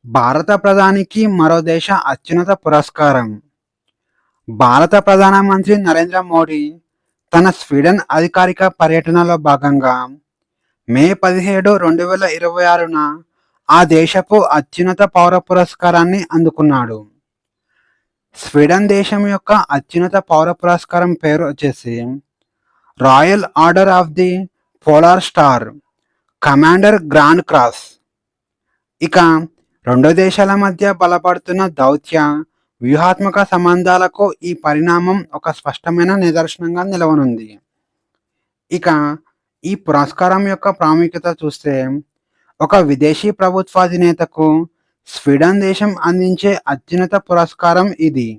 భారత ప్రధానికి మరో దేశ అత్యున్నత పురస్కారం. భారత ప్రధానమంత్రి నరేంద్ర మోడీ తన స్వీడన్ అధికారిక పర్యటనలో భాగంగా మే 17, 2026న ఆ దేశపు అత్యున్నత పౌర పురస్కారాన్ని అందుకున్నాడు. స్వీడన్ దేశం యొక్క అత్యున్నత పౌర పురస్కారం పేరు వచ్చేసి royal order of the polar star commander grand cross. ఇక రెండు దేశాల మధ్య బలపడుతున్న దౌత్య, వ్యూహాత్మక సంబంధాలకు ఈ పరిణామం ఒక స్పష్టమైన నిదర్శనంగా నిలవనుంది. ఇక ఈ పురస్కారం యొక్క ప్రాముఖ్యత చూస్తే, ఒక విదేశీ ప్రభుత్వాధినేతకు స్వీడన్ దేశం అందించే అత్యున్నత పురస్కారం ఇది.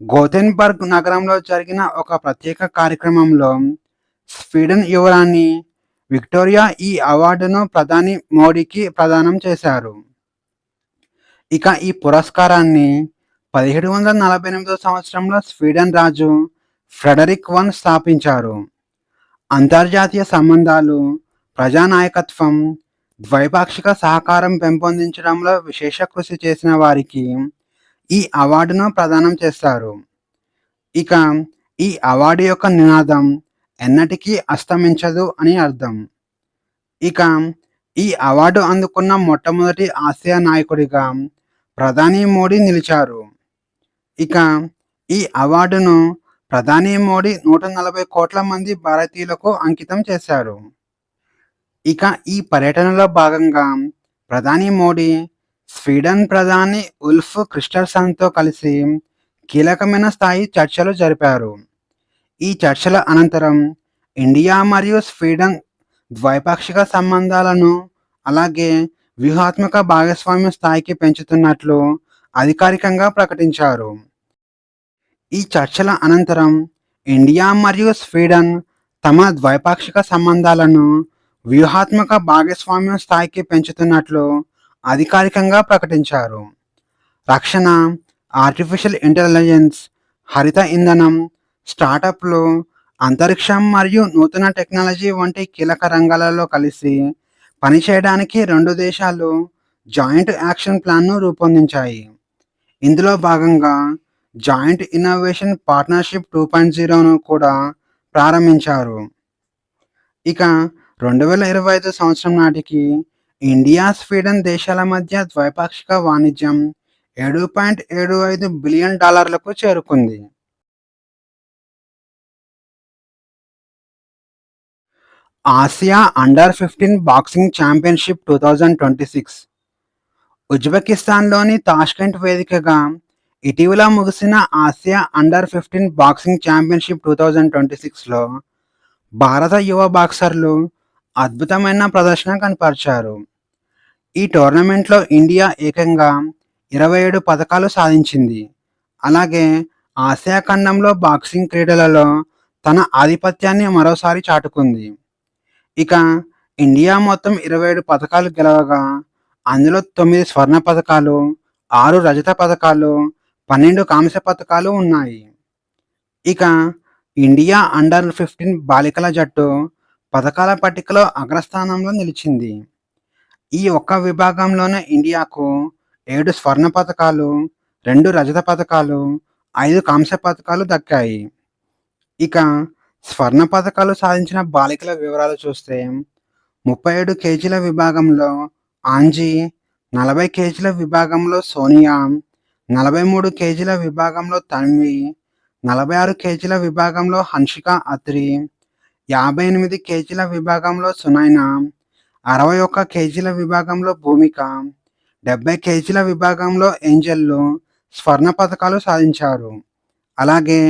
గోథెన్బర్గ్ నగరంలో జరిగిన ఒక ప్రత్యేక కార్యక్రమంలో స్వీడన్ యువరాణి విక్టోరియా ఈ అవార్డును ప్రధాని మోడీకి ప్రదానం చేశారు. ఇక ఈ పురస్కారాన్ని 1748 సంవత్సరంలో స్వీడన్ రాజు ఫ్రెడరిక్ I స్థాపించారు. అంతర్జాతీయ సంబంధాలు, ప్రజానాయకత్వం, ద్వైపాక్షిక సహకారం పెంపొందించడంలో విశేష కృషి చేసిన వారికి ఈ అవార్డును ప్రదానం చేస్తారు. ఇక ఈ అవార్డు యొక్క నినాదం ఎన్నటికీ అస్తమించదు అని అర్థం. ఇక ఈ అవార్డు అందుకున్న మొట్టమొదటి ఆసియా నాయకుడిగా ప్రధాని మోడీ నిలిచారు. ఇక ఈ అవార్డును ప్రధాని మోడీ 140 కోట్ల మంది భారతీయులకు అంకితం చేశారు. ఇక ఈ పర్యటనలో భాగంగా ప్రధాని మోడీ స్వీడన్ ప్రధాని ఉల్ఫ్ క్రిస్టర్సన్తో కలిసి కీలకమైన స్థాయి చర్చలు జరిపారు. ఈ చర్చల అనంతరం ఇండియా మరియు స్వీడన్ ద్వైపాక్షిక సంబంధాలను, అలాగే వ్యూహాత్మక భాగస్వామ్య స్థాయికి పెంచుతున్నట్లు అధికారికంగా ప్రకటించారు. ఈ చర్చల అనంతరం ఇండియా మరియు స్వీడన్ తమ ద్వైపాక్షిక సంబంధాలను వ్యూహాత్మక భాగస్వామ్య స్థాయికి పెంచుతున్నట్లు అధికారికంగా ప్రకటించారు. రక్షణ, ఆర్టిఫిషియల్ ఇంటెలిజెన్స్, హరిత ఇంధనం, స్టార్టప్లు, అంతరిక్షం మరియు నూతన టెక్నాలజీ వంటి కీలక రంగాలలో కలిసి పనిచేయడానికి రెండు దేశాలు జాయింట్ యాక్షన్ ప్లాన్ను రూపొందించాయి. ఇందులో భాగంగా జాయింట్ ఇన్నోవేషన్ పార్ట్నర్షిప్ 2.0ను కూడా ప్రారంభించారు. ఇక 2025 సంవత్సరం నాటికి ఇండియా, స్వీడన్ దేశాల మధ్య ద్వైపాక్షిక వాణిజ్యం $7.75 బిలియన్ చేరుకుంది. ఆసియా అండర్-15 బాక్సింగ్ ఛాంపియన్షిప్ 2026 ఉజ్బెకిస్తాన్లోని తాష్కెంట్ వేదికగా ఇటీవల ముగిసిన ఆసియా అండర్-15 బాక్సింగ్ ఛాంపియన్షిప్ 2026లో భారత యువ బాక్సర్లు అద్భుతమైన ప్రదర్శన కనపరిచారు. ఈ టోర్నమెంట్లో ఇండియా ఏకంగా 27 పతకాలు సాధించింది. అలాగే ఆసియా ఖండంలో బాక్సింగ్ క్రీడలలో తన ఆధిపత్యాన్ని మరోసారి చాటుకుంది. ఇక ఇండియా మొత్తం 27 పతకాలు గెలవగా అందులో 9 స్వర్ణ పతకాలు, 6 రజత పతకాలు, 12 కాంస్య పతకాలు ఉన్నాయి. ఇక ఇండియా అండర్-15 బాలికల జట్టు పతకాల పట్టికలో అగ్రస్థానంలో నిలిచింది. ఈ ఒక్క విభాగంలోనే ఇండియాకు 7 స్వర్ణ పతకాలు, 2 రజత పతకాలు, 5 కాంస్య పతకాలు దక్కాయి. ఇక స్వర్ణ పతకాలు సాధించిన బాలికల వివరాలు చూస్తే 37 కేజీల విభాగంలో ఆంజీ, 40 కేజీల విభాగంలో సోనియా, 43 కేజీల విభాగంలో తన్వి, 46 కేజీల విభాగంలో హన్షిక అత్రి, 58 కేజీల విభాగంలో సునైనా, 61 కేజీల విభాగంలో భూమిక, 70 కేజీల విభాగంలో ఏంజెల్లు స్వర్ణ పతకాలు సాధించారు. అలాగే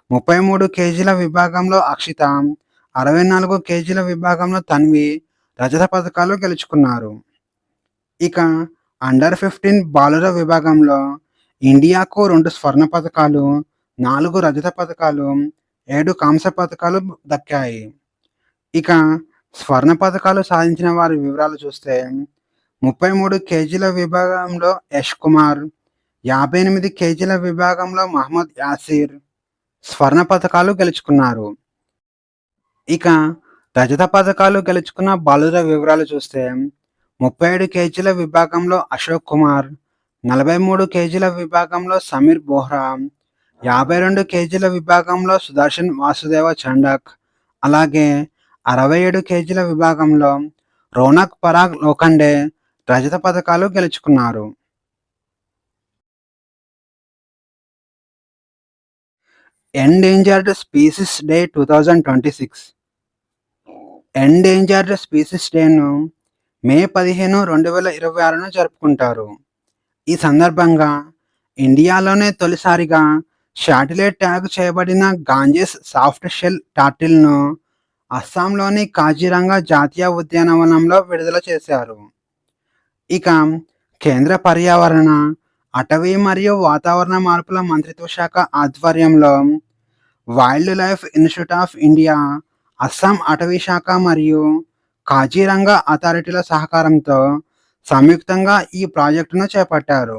33 కేజీల విభాగంలో అక్షిత, 64 కేజీల విభాగంలో తన్వి రజత పతకాలు గెలుచుకున్నారు. ఇక అండర్-15 బాలుర విభాగంలో ఇండియాకు 2 స్వర్ణ పతకాలు, 4 రజత పతకాలు, 7 కాంస్య పతకాలు దక్కాయి. ఇక స్వర్ణ పతకాలు సాధించిన వారి వివరాలు చూస్తే 33 కేజీల విభాగంలో యష్ కుమార్, 58 కేజీల విభాగంలో మహమ్మద్ యాసిర్ స్వర్ణ పతకాలు గెలుచుకున్నారు. ఇక రజత పతకాలు గెలుచుకున్న బాలుర వివరాలు చూస్తే 37 కేజీల విభాగంలో అశోక్ కుమార్, 43 కేజీల విభాగంలో సమీర్ బోహ్రా, 52 కేజీల విభాగంలో సుదర్శన్ వాసుదేవ చండక్, అలాగే 67 కేజీల విభాగంలో రౌనక్ పరాగ్ లోఖండే రజత పతకాలు గెలుచుకున్నారు. Endangered species day 2026. Endangered species డేను మే 15, 2026న జరుపుకుంటారు. ఈ సందర్భంగా ఇండియాలోనే తొలిసారిగా శాటిలైట్ ట్యాగ్ చేయబడిన గాంజెస్ సాఫ్ట్ షెల్ టర్టిల్‌ను అస్సాంలోని కాజిరంగా జాతీయ ఉద్యానవనంలో విడుదల చేశారు. ఇక కేంద్ర పర్యావరణ, అటవీ మరియు వాతావరణ మార్పుల మంత్రిత్వ శాఖ ఆధ్వర్యంలో wild life institute of India, Assam అటవీ శాఖ మరియు కాజిరంగా అథారిటీల సహకారంతో సంయుక్తంగా ఈ ప్రాజెక్టును చేపట్టారు.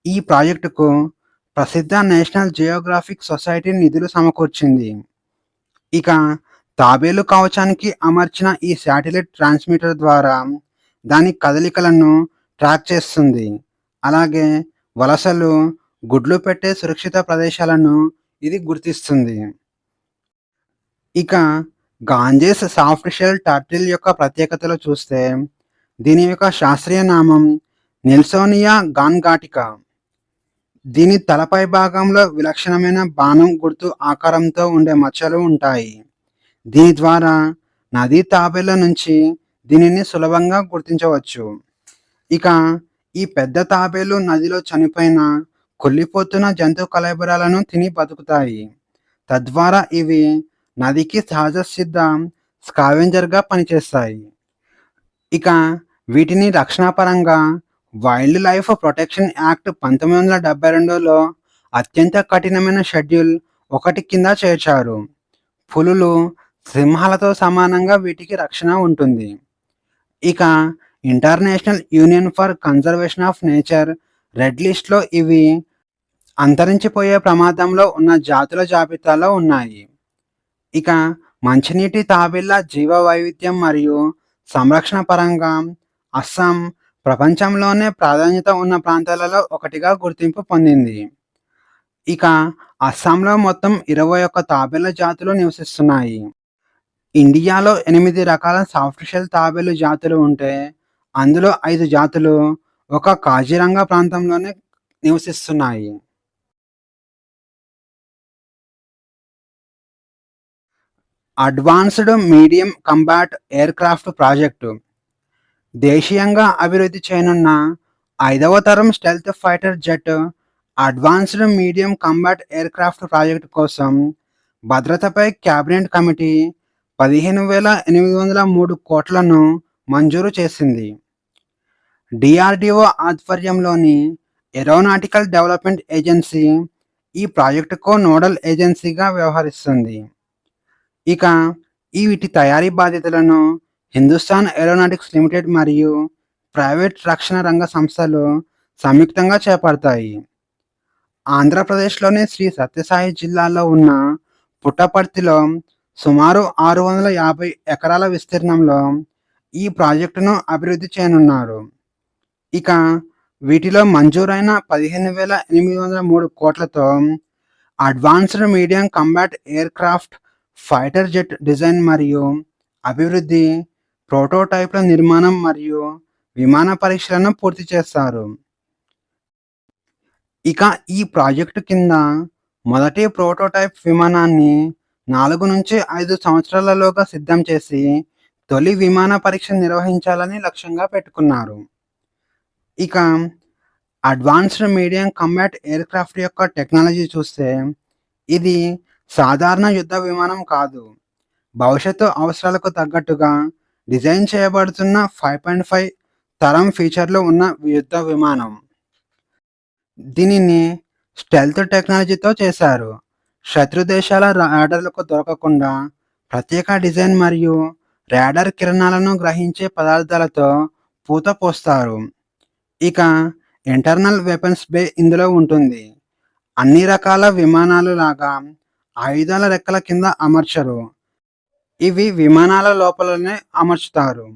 ఈ ప్రాజెక్టుకు ప్రసిద్ధ నేషనల్ జియోగ్రాఫిక్ సొసైటీ నిధులు సమకూర్చింది. ఇక తాబేలు కవచానికి అమర్చిన ఈ శాటిలైట్ ట్రాన్స్మిటర్ ద్వారా దాని కదలికలను ట్రాక్ చేస్తుంది. అలాగే వలసలు, గుడ్లు పెట్టే సురక్షిత ప్రదేశాలను ఇది గుర్తిస్తుంది. ఇక గాంజెస్ సాఫ్ట్ షెల్ టర్టిల్ యొక్క ప్రత్యేకతలు చూస్తే, దీని యొక్క శాస్త్రీయ నామం నెల్సోనియా గాన్గాటికా. దీని తలపై భాగంలో విలక్షణమైన బాణం గుర్తు ఆకారంతో ఉండే మచ్చలు ఉంటాయి. దీని ద్వారా నదీ తాబేళ్ల నుంచి దీనిని సులభంగా గుర్తించవచ్చు. ఇక ఈ పెద్ద తాబేళ్లు నదిలో చనిపోయిన, కుళ్ళిపోతున్న జంతు కళేబరాలను తిని బతుకుతాయి. తద్వారా ఇవి నదికి సహజ సిద్ధ స్కావెంజర్‌గా పనిచేస్తాయి. ఇక వీటిని రక్షణాపరంగా వైల్డ్ లైఫ్ ప్రొటెక్షన్ యాక్ట్ 1972లో అత్యంత కఠినమైన షెడ్యూల్ 1 కింద చేర్చారు. పులులు, సింహాలతో సమానంగా వీటికి రక్షణ ఉంటుంది. ఇక international union for conservation of nature red లిస్ట్‌లో ఇవి అంతరించిపోయే ప్రమాదంలో ఉన్న జాతుల జాబితాలో ఉన్నాయి. ఇక మంచినీటి తాబేళ్ల జీవ వైవిధ్యం మరియు సంరక్షణ పరంగా అస్సాం ప్రపంచంలోనే ప్రాధాన్యత ఉన్న ప్రాంతాలలో ఒకటిగా గుర్తింపు పొందింది. ఇక అస్సాంలో మొత్తం 21 తాబేళ్ల జాతులు నివసిస్తున్నాయి. ఇండియాలో 8 రకాల సాఫ్ట్ షెల్ తాబేలు జాతులు ఉంటే, అందులో 5 జాతులు ఒక కాజిరంగా ప్రాంతంలోనే నివసిస్తున్నాయి. Advanced medium combat aircraft project దేశీయంగా అభివృద్ధి చేయనున్న 5వ తరం stealth fighter jet advanced medium combat aircraft project కోసం భద్రతపై కేబినెట్ కమిటీ 15,803 కోట్లను మంజూరు చేసింది. డీఆర్‌డీఓ ఆధ్వర్యంలోని ఏరోనాటికల్ డెవలప్మెంట్ ఏజెన్సీ ఈ ప్రాజెక్టుకు నోడల్ ఏజెన్సీగా వ్యవహరిస్తుంది. ఇక వీటి తయారీ బాధ్యతలను హిందుస్థాన్ ఏరోనాటిక్స్ లిమిటెడ్ మరియు ప్రైవేట్ రక్షణ రంగ సంస్థలు సంయుక్తంగా చేపడతాయి. ఆంధ్రప్రదేశ్‌లోని శ్రీ సత్యసాయి జిల్లాలో ఉన్న పుట్టపర్తిలో సుమారు 650 ఎకరాల విస్తీర్ణంలో ఈ ప్రాజెక్టును అభివృద్ధి చేయనున్నారు. ఇక వీటిలో మంజూరైన 15,803 కోట్లతో advanced medium combat aircraft fighter jet design మరియు అభివృద్ధి, ప్రోటోటైప్‌ల నిర్మాణం మరియు విమాన పరీక్షలను పూర్తి చేస్తారు. ఇక ఈ ప్రాజెక్టు కింద మొదటి ప్రోటోటైప్ విమానాన్ని 4-5 సంవత్సరాలలోగా సిద్ధం చేసి, తొలి విమాన పరీక్ష నిర్వహించాలని లక్ష్యంగా పెట్టుకున్నారు. ఇక అడ్వాన్స్డ్ మీడియం కంబాట్ ఎయిర్‌క్రాఫ్ట్ యొక్క టెక్నాలజీ చూస్తే, ఇది సాధారణ యుద్ధ విమానం కాదు. భవిష్యత్తు అవసరాలకు తగ్గట్టుగా డిజైన్ చేయబడుతున్న 5.5 తరం ఫీచర్లు ఉన్న యుద్ధ విమానం. దీనిని స్టెల్త్ టెక్నాలజీతో చేశారు. శత్రు దేశాల రాడార్లకు దొరకకుండా ప్రత్యేక డిజైన్ మరియు రాడార్ కిరణాలను గ్రహించే పదార్థాలతో పూత పోస్తారు. ఇక ఇంటర్నల్ వెపన్స్ బే ఇందులో ఉంటుంది. అన్ని రకాల విమానాలు లాగా ఆయుధాల రెక్కల కింద అమర్చరు. ఇవి విమానాల లోపలనే అమర్చుతారు.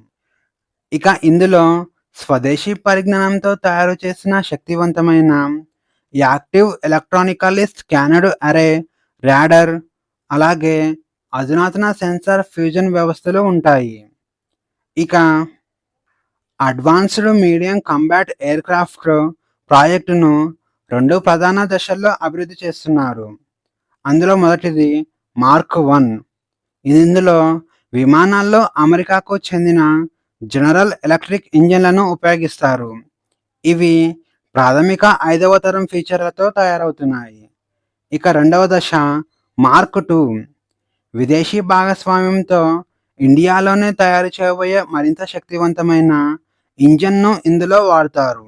ఇక ఇందులో స్వదేశీ పరిజ్ఞానంతో తయారు చేసిన శక్తివంతమైన యాక్టివ్ ఎలక్ట్రానికల్లీ స్కానర్డ్ అరే రాడార్, అలాగే అధునాతన సెన్సార్ ఫ్యూజన్ వ్యవస్థలు ఉంటాయి. ఇక అడ్వాన్స్డ్ మీడియం కంబాట్ ఎయిర్‌క్రాఫ్ట్ ప్రాజెక్టును 2 ప్రధాన దశల్లో అభివృద్ధి చేస్తున్నారు. అందులో మొదటిది మార్క్ 1. ఇందులో విమానాల్లో అమెరికాకు చెందిన జనరల్ ఎలక్ట్రిక్ ఇంజిన్లను ఉపయోగిస్తారు. ఇవి ప్రాథమిక 5వ తరం ఫీచర్లతో తయారవుతున్నాయి. ఇక రెండవ దశ మార్క్ 2. విదేశీ భాగస్వామ్యంతో ఇండియాలోనే తయారు చేయబోయే మరింత శక్తివంతమైన ఇంజిన్‌ను ఇందులో వాడతారు.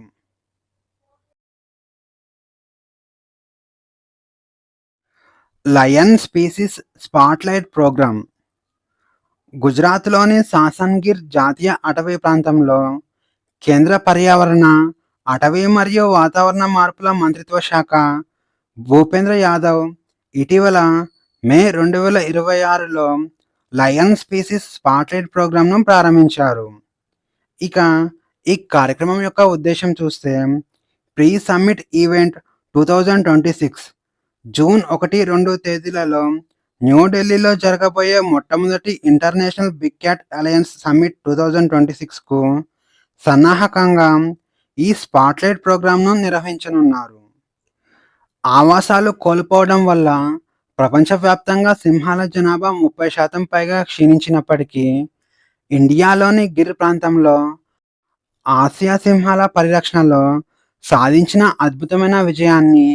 లయన్ స్పీసీస్ స్పాట్‌లైట్ ప్రోగ్రామ్ గుజరాత్‌లోని సాసన్‌గిర్ జాతీయ అటవీ ప్రాంతంలో కేంద్ర పర్యావరణ, అటవీ మరియు వాతావరణ మార్పుల మంత్రిత్వ శాఖ భూపేంద్ర యాదవ్ ఇటీవల మే 2026లో లయన్ స్పీసీస్ స్పాట్‌లైట్ ప్రోగ్రామ్‌ను ప్రారంభించారు. ఇక ఈ కార్యక్రమం యొక్క ఉద్దేశ్యం చూస్తే ప్రీ సమ్మిట్ ఈవెంట్ 2026 జూన్ 1, 2 తేదీలలో న్యూఢిల్లీలో జరగబోయే మొట్టమొదటి international big cat alliance summit 2026కు సన్నాహకంగా ఈ స్పాట్లైట్ ప్రోగ్రాంను నిర్వహించనున్నారు. ఆవాసాలు కోల్పోవడం వల్ల ప్రపంచవ్యాప్తంగా సింహాల జనాభా 30% పైగా క్షీణించినప్పటికీ ఇండియాలోని గిర్ ప్రాంతంలో ఆసియా సింహాల పరిరక్షణలో సాధించిన అద్భుతమైన విజయాన్ని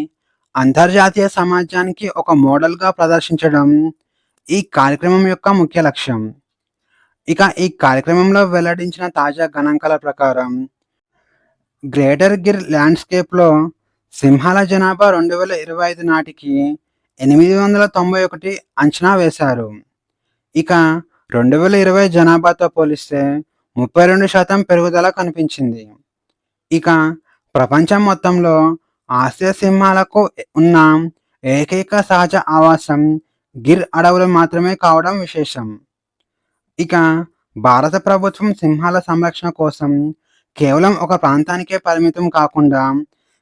అంతర్జాతీయ సమాజానికి ఒక మోడల్‌గా ప్రదర్శించడం ఈ కార్యక్రమం యొక్క ముఖ్య లక్ష్యం. ఇక ఈ కార్యక్రమంలో వెల్లడించిన తాజా గణాంకాల ప్రకారం గ్రేటర్ గిర్ ల్యాండ్‌స్కేప్‌లో సింహాల జనాభా 2025 నాటికి 891 అంచనా వేశారు. ఇక 2020 జనాభాతో పోలిస్తే 32% పెరుగుదల కనిపించింది. ఇక ప్రపంచం మొత్తంలో ఆసియా సింహాలకు ఉన్న ఏకైక సహజ ఆవాసం గిర్ అడవులు మాత్రమే కావడం విశేషం. ఇక భారత ప్రభుత్వం సింహాల సంరక్షణ కోసం కేవలం ఒక ప్రాంతానికే పరిమితం కాకుండా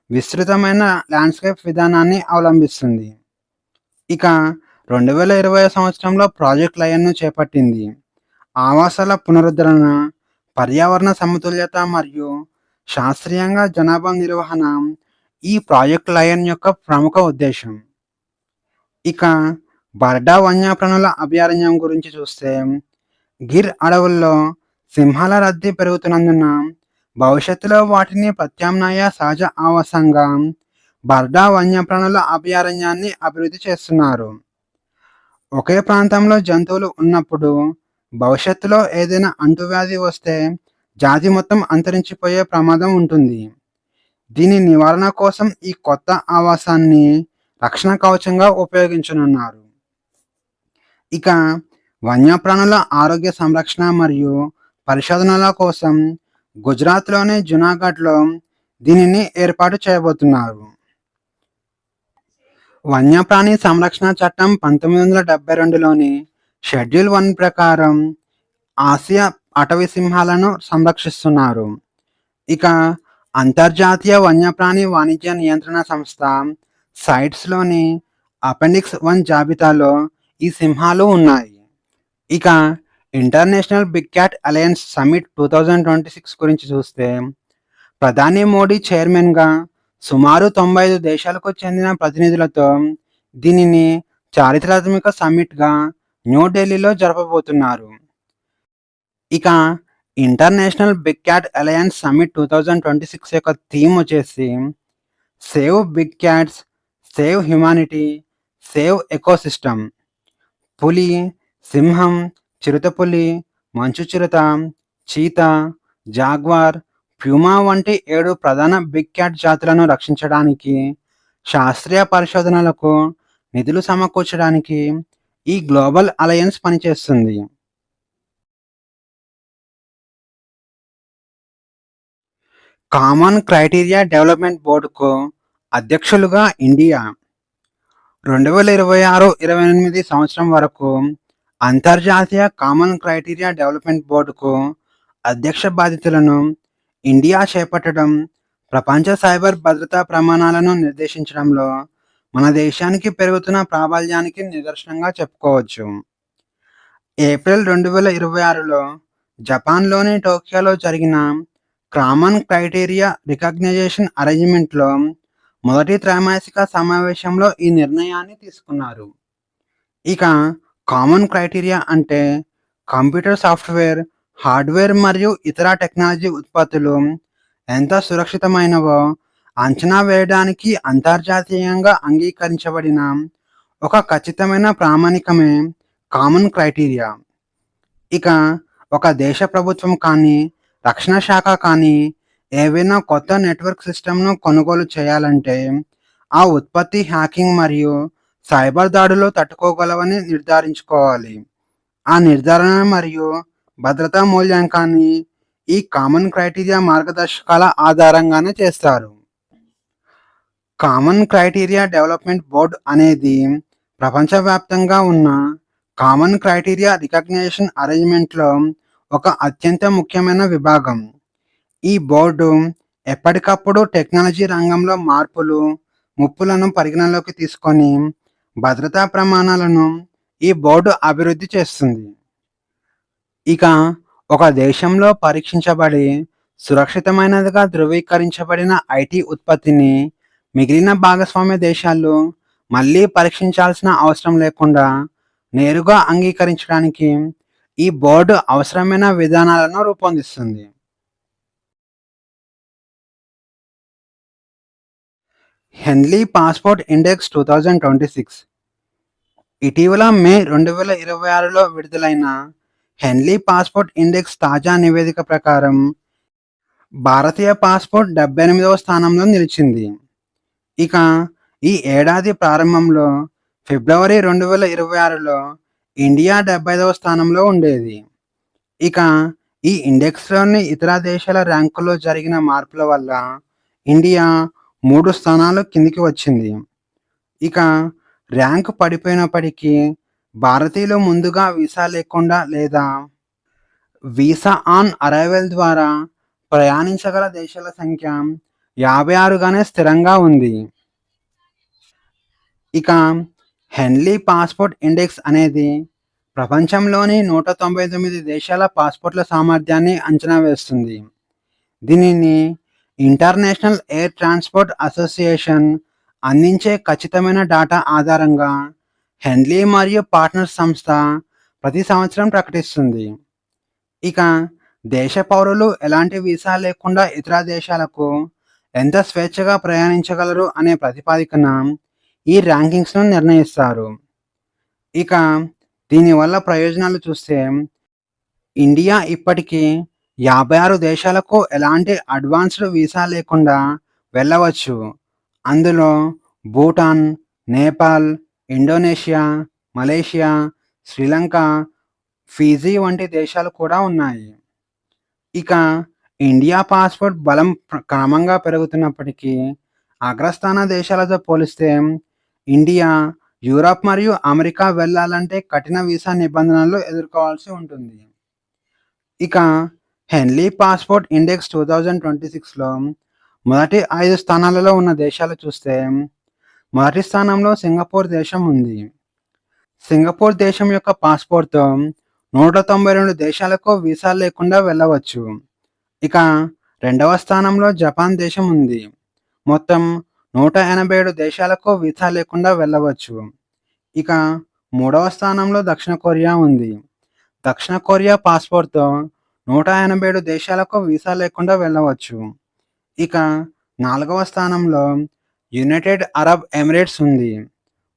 విస్తృతమైన ల్యాండ్‌స్కేప్ విధానాన్ని అవలంబిస్తుంది. ఇక 2020 సంవత్సరంలో ప్రాజెక్ట్ లయన్‌ను చేపట్టింది. ఆవాసాల పునరుద్ధరణ, పర్యావరణ సమతుల్యత మరియు శాస్త్రీయంగా జనాభా నిర్వహణ ఈ ప్రాజెక్ట్ లయన్ యొక్క ప్రముఖ ఉద్దేశం. ఇక బర్డా వన్యప్రాణుల అభయారణ్యం గురించి చూస్తే గిర్ అడవుల్లో సింహాల రద్దీ పెరుగుతున్నందున భవిష్యత్తులో వాటిని ప్రత్యామ్నాయ సహజ ఆవాసంగా బర్డా వన్యప్రాణుల అభయారణ్యాన్ని అభివృద్ధి చేస్తున్నారు. ఒకే ప్రాంతంలో జంతువులు ఉన్నప్పుడు భవిష్యత్తులో ఏదైనా అంటువ్యాధి వస్తే జాతి మొత్తం అంతరించిపోయే ప్రమాదం ఉంటుంది. దీని నివారణ కోసం ఈ కొత్త ఆవాసాన్ని రక్షణ కవచంగా ఉపయోగించనున్నారు. ఇక వన్యప్రాణుల ఆరోగ్య సంరక్షణ మరియు పరిశోధనల కోసం గుజరాత్‌లోని జునాగఢ్‌లో దీనిని ఏర్పాటు చేయబోతున్నారు. వన్యప్రాణి సంరక్షణ చట్టం 1972లోని షెడ్యూల్ 1 ప్రకారం ఆసియా అటవీ సింహాలను సంరక్షిస్తున్నారు. ఇక అంతర్జాతీయ వన్యప్రాణి వాణిజ్య నియంత్రణ సంస్థ సైట్స్‌లోని అపెండిక్స్ 1 జాబితాలో ఈ సింహాలు ఉన్నాయి. ఇక international big cat alliance summit 2026 గురించి చూస్తే ప్రధాని మోడీ చైర్మన్‌గా సుమారు 95 దేశాలకు చెందిన ప్రతినిధులతో దీనిని చారిత్రాత్మక సమ్మిట్‌గా న్యూఢిల్లీలో జరపబోతున్నారు. ఇక international big cat alliance summit 2026 యొక్క థీమ్ వచ్చేసి save big cats, save humanity, save ecosystem. పులి, సింహం, చిరుతపులి, మంచు చిరుత, చీతా, జాగ్వార్, ప్యూమా వంటి 7 ప్రధాన బిగ్ క్యాట్ జాతులను రక్షించడానికి, శాస్త్రీయ పరిశోధనలకు నిధులు సమకూర్చడానికి ఈ గ్లోబల్ అలయన్స్ పనిచేస్తుంది. కామన్ క్రైటీరియా డెవలప్మెంట్ బోర్డుకు అధ్యక్షులుగా ఇండియా 2026-28 సంవత్సరం వరకు అంతర్జాతీయ కామన్ క్రైటీరియా డెవలప్మెంట్ బోర్డుకు అధ్యక్ష బాధ్యతలను ఇండియా చేపట్టడం ప్రపంచ సైబర్ భద్రతా ప్రమాణాలను నిర్దేశించడంలో మన దేశానికి పెరుగుతున్న ప్రాబల్యానికి నిదర్శనంగా చెప్పుకోవచ్చు. ఏప్రిల్ 2026లో జపాన్‌లోని టోక్యోలో జరిగిన కామన్ క్రైటీరియా రికగ్నిషన్ అరేంజ్‌మెంట్‌లో మొదటి త్రైమాసిక సమావేశంలో ఈ నిర్ణయాన్ని తీసుకున్నారు. ఇక కామన్ క్రైటీరియా అంటే కంప్యూటర్ సాఫ్ట్‌వేర్, హార్డ్‌వేర్ మరియు ఇతర టెక్నాలజీ ఉత్పత్తులు ఎంత సురక్షితమైనవో అంచనా వేయడానికి అంతర్జాతీయంగా అంగీకరించబడిన ఒక ఖచ్చితమైన ప్రామాణికమే కామన్ క్రైటీరియా. ఇక ఒక దేశ ప్రభుత్వం కానీ, రక్షణ శాఖ కానీ ఏవైనా కొత్త నెట్వర్క్ సిస్టమ్‌ను కొనుగోలు చేయాలంటే, ఆ ఉత్పత్తి హ్యాకింగ్ మరియు సైబర్ దాడులు తట్టుకోగలవని నిర్ధారించుకోవాలి. ఆ నిర్ధారణ మరియు భద్రతా మూల్యాంకనాన్ని ఈ కామన్ క్రైటీరియా మార్గదర్శకాల ఆధారంగానే చేస్తారు. కామన్ క్రైటీరియా డెవలప్‌మెంట్ బోర్డ్ అనేది ప్రపంచవ్యాప్తంగా ఉన్న కామన్ క్రైటీరియా రికగ్నిషన్ అరేంజ్‌మెంట్‌లో ఒక అత్యంత ముఖ్యమైన విభాగం. ఈ బోర్డు ఎప్పటికప్పుడు టెక్నాలజీ రంగంలో మార్పులు, ముప్పులను పరిగణనలోకి తీసుకొని భద్రతా ప్రమాణాలను ఈ బోర్డు అభివృద్ధి చేస్తుంది. ఇక ఒక దేశంలో పరీక్షించబడి సురక్షితమైనదిగా ధృవీకరించబడిన ఐటీ ఉత్పత్తిని మిగిలిన భాగస్వామ్య దేశాలు మళ్ళీ పరీక్షించాల్సిన అవసరం లేకుండా నేరుగా అంగీకరించడానికి ఈ బోర్డు అవసరమైన విధానాలను రూపొందిస్తుంది. హెన్లీ పాస్‌పోర్ట్ ఇండెక్స్ 2026 ఇటీవల మే 2026లో విడుదలైన హెన్లీ పాస్‌పోర్ట్ ఇండెక్స్ తాజా నివేదిక ప్రకారం భారతీయ పాస్‌పోర్ట్ 78వ స్థానంలో నిలిచింది. ఇక ఈ ఏడాది ప్రారంభంలో ఫిబ్రవరి 2026లో ఇండియా 75వ స్థానంలో ఉండేది. ఇక ఈ ఇండెక్స్‌లోని ఇతర దేశాల ర్యాంకుల్లో జరిగిన మార్పుల వల్ల ఇండియా 3 స్థానాలు కిందికి వచ్చింది. ఇక ర్యాంక్ పడిపోయినప్పటికీ భారతీయులు ముందుగా వీసా లేకుండా లేదా వీసా ఆన్ అరైవల్ ద్వారా ప్రయాణించగల దేశాల సంఖ్య 56గానే స్థిరంగా ఉంది. ఇక హెన్లీ పాస్‌పోర్ట్ ఇండెక్స్ అనేది ప్రపంచంలోని 199 దేశాల పాస్‌పోర్ట్‌ల సామర్థ్యాన్ని అంచనా వేస్తుంది. దీనిని ఇంటర్నేషనల్ ఎయిర్ ట్రాన్స్‌పోర్ట్ అసోసియేషన్ అందించే ఖచ్చితమైన డేటా ఆధారంగా హెన్లీ మరియు పార్ట్నర్స్ సంస్థ ప్రతి సంవత్సరం ప్రకటిస్తుంది. ఇక దేశ పౌరులు ఎలాంటి వీసా లేకుండా ఇతర దేశాలకు ఎంత స్వేచ్ఛగా ప్రయాణించగలరు అనే ప్రాతిపదికన ఈ ర్యాంకింగ్స్‌ను నిర్ణయిస్తారు. ఇక దీనివల్ల ప్రయోజనాలు చూస్తే ఇండియా ఇప్పటికీ 56 దేశాలకు ఎలాంటి అడ్వాన్స్‌డ్ వీసా లేకుండా వెళ్ళవచ్చు. అందులో Bhutan, Nepal, Indonesia, Malaysia, Sri Lanka, Fiji వంటి దేశాలు కూడా ఉన్నాయి. ఇక ఇండియా పాస్‌పోర్ట్ బలం క్రమంగా పెరుగుతున్నప్పటికీ అగ్రస్థాన దేశాలతో పోలిస్తే ఇండియా యూరప్ మరియు అమెరికా వెళ్ళాలంటే కఠిన వీసా నిబంధనలు ఎదుర్కోవాల్సి ఉంటుంది. ఇక హెన్లీ పాస్‌పోర్ట్ ఇండెక్స్ 2026లో మొదటి 5 స్థానాలలో ఉన్న దేశాలు చూస్తే మొదటి స్థానంలో సింగపూర్ దేశం ఉంది. సింగపూర్ దేశం యొక్క పాస్‌పోర్ట్‌తో 192 దేశాలకు వీసా లేకుండా వెళ్ళవచ్చు. ఇక రెండవ స్థానంలో జపాన్ దేశం ఉంది. మొత్తం 187 దేశాలకు వీసా లేకుండా వెళ్ళవచ్చు. ఇక మూడవ స్థానంలో దక్షిణ కొరియా ఉంది. దక్షిణ కొరియా పాస్‌పోర్ట్‌తో 187 దేశాలకు వీసా లేకుండా వెళ్ళవచ్చు. ఇక నాలుగవ స్థానంలో యునైటెడ్ అరబ్ ఎమిరేట్స్ ఉంది.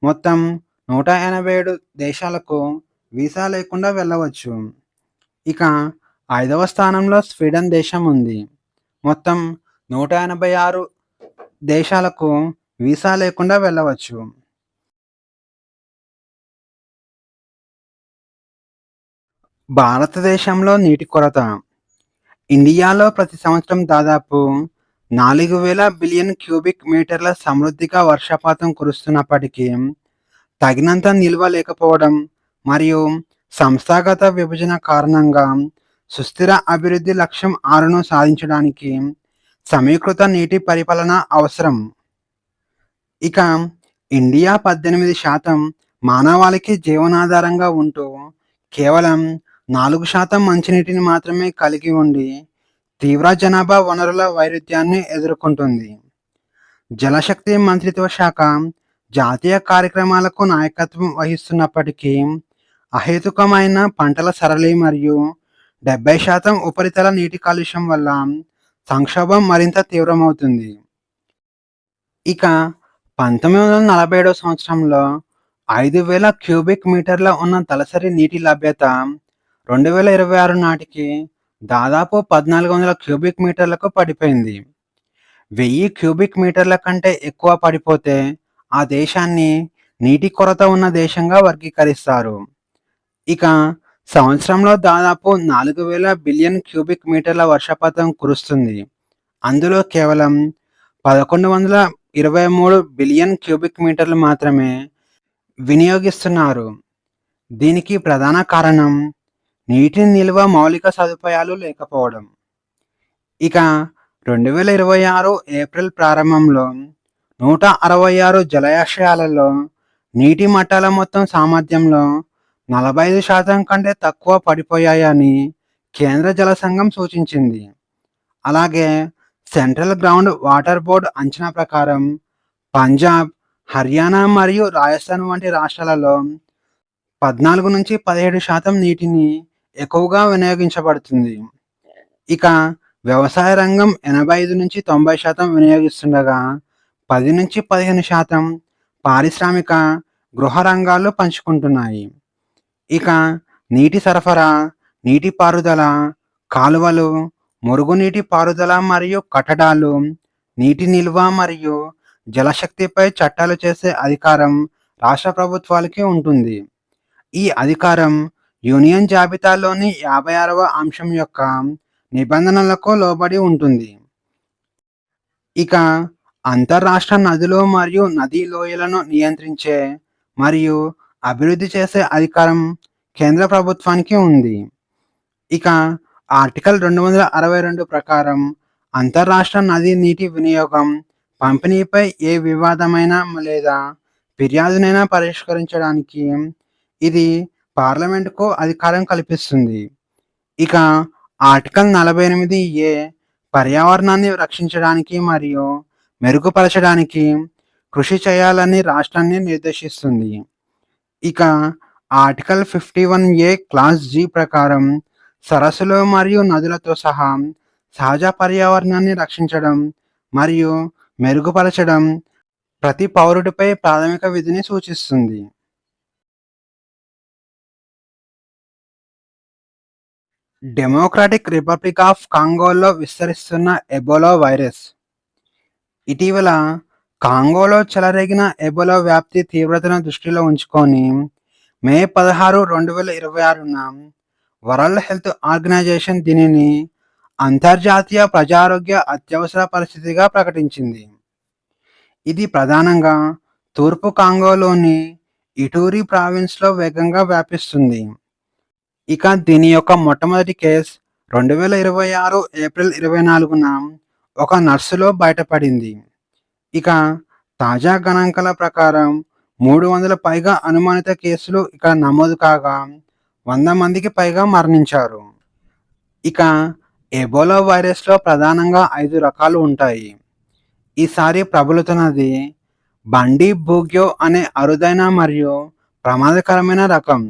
మొత్తం 187 దేశాలకు వీసా లేకుండా వెళ్ళవచ్చు. ఇక ఐదవ స్థానంలో స్వీడన్ దేశం ఉంది. మొత్తం 186 దేశాలకు వీసా లేకుండా వెళ్ళవచ్చు. భారతదేశంలో నీటి కొరత. ఇండియాలో ప్రతి సంవత్సరం దాదాపు 4000 బిలియన్ క్యూబిక్ మీటర్ల సమృద్ధిగా వర్షపాతం కురుస్తున్నప్పటికీ తగినంత నిల్వ లేకపోవడం మరియు సంస్థాగత విభజన కారణంగా సుస్థిర అభివృద్ధి లక్ష్యం 6ను సాధించడానికి సమీకృత నీటి పరిపాలన అవసరం. ఇక ఇండియా 18% మానవాళికి జీవనాధారంగా ఉంటూ కేవలం 4% మంచినీటిని మాత్రమే కలిగి ఉండి తీవ్ర జనాభా వనరుల వైరుధ్యాన్ని ఎదుర్కొంటుంది. జలశక్తి మంత్రిత్వ శాఖ జాతీయ కార్యక్రమాలకు నాయకత్వం వహిస్తున్నప్పటికీ అహేతుకమైన పంటల సరళి మరియు 70% ఉపరితల నీటి కాలుష్యం వల్ల సంక్షోభం మరింత తీవ్రమవుతుంది. ఇక 1947 సంవత్సరంలో 5,000 క్యూబిక్ మీటర్ల ఉన్న తలసరి నీటి లభ్యత 2026 నాటికి దాదాపు 1,400 క్యూబిక్ మీటర్లకు పడిపోయింది. 1000 క్యూబిక్ మీటర్ల కంటే ఎక్కువ పడిపోతే ఆ దేశాన్ని నీటి కొరత ఉన్న దేశంగా వర్గీకరిస్తారు. ఇక సంవత్సరంలో దాదాపు 4,000 బిలియన్ క్యూబిక్ మీటర్ల వర్షపాతం కురుస్తుంది. అందులో కేవలం 1,123 బిలియన్ క్యూబిక్ మీటర్లు మాత్రమే వినియోగిస్తున్నారు. దీనికి ప్రధాన కారణం నీటి నిల్వ మౌలిక సదుపాయాలు లేకపోవడం. ఇక 2026 ఏప్రిల్ ప్రారంభంలో 166 జలాశయాలలో నీటి మట్టాల మొత్తం సామర్థ్యంలో 45% కంటే తక్కువ పడిపోయాయని కేంద్ర జల సంఘం సూచించింది. అలాగే సెంట్రల్ గ్రౌండ్ వాటర్ బోర్డ్ అంచనా ప్రకారం పంజాబ్, హర్యానా మరియు రాజస్థాన్ వంటి రాష్ట్రాలలో 14-17% నీటిని ఎక్కువగా వినియోగించబడుతుంది. ఇక వ్యవసాయ రంగం 85-90% వినియోగిస్తుండగా 10-15% పారిశ్రామిక, గృహ రంగాల్లో పంచుకుంటున్నాయి. ఇక నీటి సరఫరా, నీటిపారుదల, కాలువలు, మురుగునీటి పారుదల మరియు కట్టడాలు, నీటి నిల్వ మరియు జలశక్తిపై చట్టాలు చేసే అధికారం రాష్ట్ర ప్రభుత్వాలకి ఉంటుంది. ఈ అధికారం యూనియన్ జాబితాలోని 56వ అంశం యొక్క నిబంధనలకు లోబడి ఉంటుంది. ఇక అంతర్రాష్ట్ర నదులు మరియు నదీ లోయలను నియంత్రించే మరియు అభివృద్ధి చేసే అధికారం కేంద్ర ప్రభుత్వానికి ఉంది. ఇక ఆర్టికల్ 262 ప్రకారం అంతర్రాష్ట్ర నదీ నీటి వినియోగం, పంపిణీపై ఏ వివాదమైన లేదా ఫిర్యాదునైనా పరిష్కరించడానికి ఇది పార్లమెంటుకు అధికారం కల్పిస్తుంది. ఇక ఆర్టికల్ 48A పర్యావరణాన్ని రక్షించడానికి మరియు మెరుగుపరచడానికి కృషి చేయాలని రాష్ట్రాన్ని నిర్దేశిస్తుంది. ఇక ఆర్టికల్ 51A క్లాస్ G ప్రకారం సరస్సులు మరియు నదులతో సహా సహజ పర్యావరణాన్ని రక్షించడం మరియు మెరుగుపరచడం ప్రతి పౌరుడిపై ప్రాథమిక విధిని సూచిస్తుంది. డెమోక్రాటిక్ రిపబ్లిక్ ఆఫ్ కాంగోలో విస్తరిస్తున్న ఎబోలా వైరస్. ఇటీవల కాంగోలో చెలరేగిన ఎబోలా వ్యాప్తి తీవ్రతను దృష్టిలో ఉంచుకొని మే 16, 2026న వరల్డ్ హెల్త్ ఆర్గనైజేషన్ దీనిని అంతర్జాతీయ ప్రజారోగ్య అత్యవసర పరిస్థితిగా ప్రకటించింది. ఇది ప్రధానంగా తూర్పు కాంగోలోని ఇటూరి ప్రావిన్స్లో వేగంగా వ్యాపిస్తుంది. ఇక దీని యొక్క మొట్టమొదటి కేసు 2026 ఏప్రిల్ 24న ఒక నర్సులో బయటపడింది. ఇక తాజా గణాంకాల ప్రకారం 300 పైగా అనుమానిత కేసులు ఇక్కడ నమోదు కాగా 100 మందికి పైగా మరణించారు. ఇక ఎబోలా వైరస్లో ప్రధానంగా 5 రకాలు ఉంటాయి. ఈసారి ప్రబలుతున్నది బండి బూగ్యో అనే అరుదైన మరియు ప్రమాదకరమైన రకం.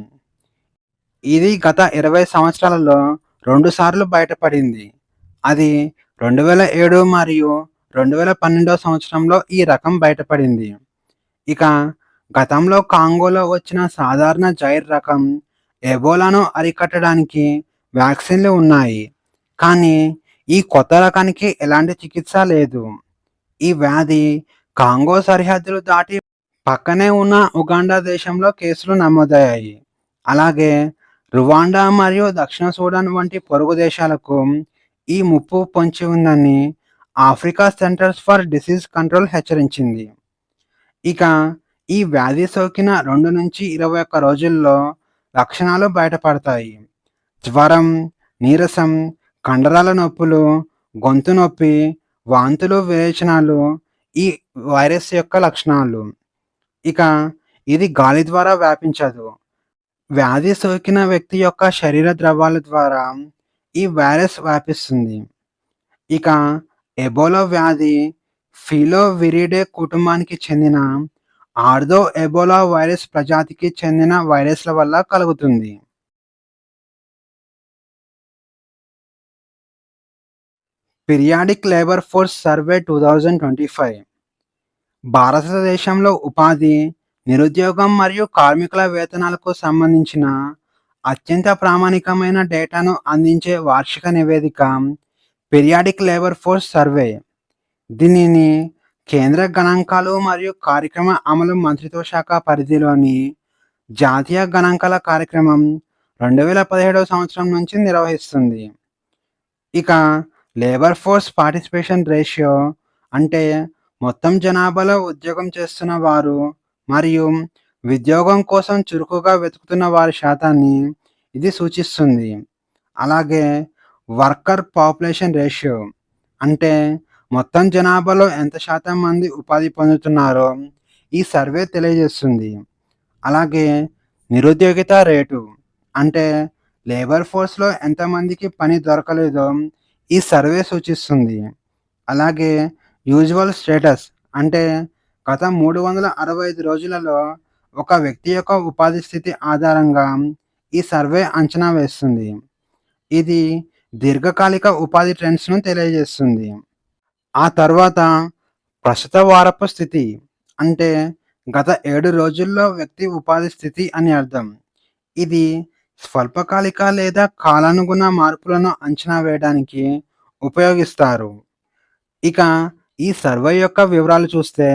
ఇది గత 20 సంవత్సరాలలో 2 సార్లు బయటపడింది. అది 2007 మరియు 2012 సంవత్సరంలో ఈ రకం బయటపడింది. ఇక గతంలో కాంగోలో వచ్చిన సాధారణ జైర్ రకం ఎబోలాను అరికట్టడానికి వ్యాక్సిన్లు ఉన్నాయి. కానీ ఈ కొత్త రకానికి ఎలాంటి చికిత్స లేదు. ఈ వ్యాధి కాంగో సరిహద్దులు దాటి పక్కనే ఉన్న ఉగాండా దేశంలో కేసులు నమోదయ్యాయి. అలాగే రువాండా మరియు దక్షిణ సూడాన్ వంటి పొరుగు దేశాలకు ఈ ముప్పు పొంచి ఉందని Africa centres for disease control హెచ్చరించింది. ఇక ఈ వ్యాధి సోకిన 2 నుంచి 21 రోజుల్లో లక్షణాలు బయటపడతాయి. జ్వరం, నీరసం, కండరాల నొప్పులు, గొంతు నొప్పి, వాంతులు, విరేచనాలు ఈ వైరస్ యొక్క లక్షణాలు. ఇక ఇది గాలి ద్వారా వ్యాపించదు. వ్యాధి సోకిన వ్యక్తి యొక్క శరీర ద్రవాల ద్వారా ఈ వైరస్ వ్యాపిస్తుంది. ఇక ఎబోలా వ్యాధి ఫిలోవిరిడే కుటుంబానికి చెందిన ఆర్థో ఎబోలా వైరస్ ప్రజాతికి చెందిన వైరస్ల వల్ల కలుగుతుంది. పీరియాడిక్ లేబర్ ఫోర్స్ సర్వే 2025 భారతదేశంలో ఉపాధి, నిరుద్యోగం మరియు కార్మికుల వేతనాలకు సంబంధించిన అత్యంత ప్రామాణికమైన డేటాను అందించే వార్షిక నివేదిక పీరియాడిక్ లేబర్ ఫోర్స్ సర్వే. దీనిని కేంద్ర గణాంకాలు మరియు కార్యక్రమ అమలు మంత్రిత్వ శాఖ పరిధిలోని జాతీయ గణాంకాల కార్యక్రమం 2017 సంవత్సరం నుంచి నిర్వహిస్తుంది. ఇక లేబర్ ఫోర్స్ పార్టిసిపేషన్ రేషియో అంటే మొత్తం జనాభాలో ఉద్యోగం చేస్తున్న వారు మరియు ఉద్యోగం కోసం చురుకుగా వెతుకుతున్న వారి శాతాన్ని ఇది సూచిస్తుంది. అలాగే వర్కర్ పాపులేషన్ రేషియో అంటే మొత్తం జనాభాలో ఎంత శాతం మంది ఉపాధి పొందుతున్నారో ఈ సర్వే తెలియజేస్తుంది. అలాగే నిరుద్యోగిత రేటు అంటే లేబర్ ఫోర్స్‌లో ఎంతమందికి పని దొరకలేదో ఈ సర్వే సూచిస్తుంది. అలాగే యూజువల్ స్టేటస్ అంటే గత 365 రోజులలో ఒక వ్యక్తి యొక్క ఉపాధి స్థితి ఆధారంగా ఈ సర్వే అంచనా వేస్తుంది. ఇది దీర్ఘకాలిక ఉపాధి ట్రెండ్స్‌ను తెలియజేస్తుంది. ఆ తర్వాత ప్రస్తుత వారపు స్థితి అంటే గత 7 రోజుల్లో వ్యక్తి ఉపాధి స్థితి అని అర్థం. ఇది స్వల్పకాలిక లేదా కాలానుగుణ మార్పులను అంచనా వేయడానికి ఉపయోగిస్తారు. ఇక ఈ సర్వే యొక్క వివరాలు చూస్తే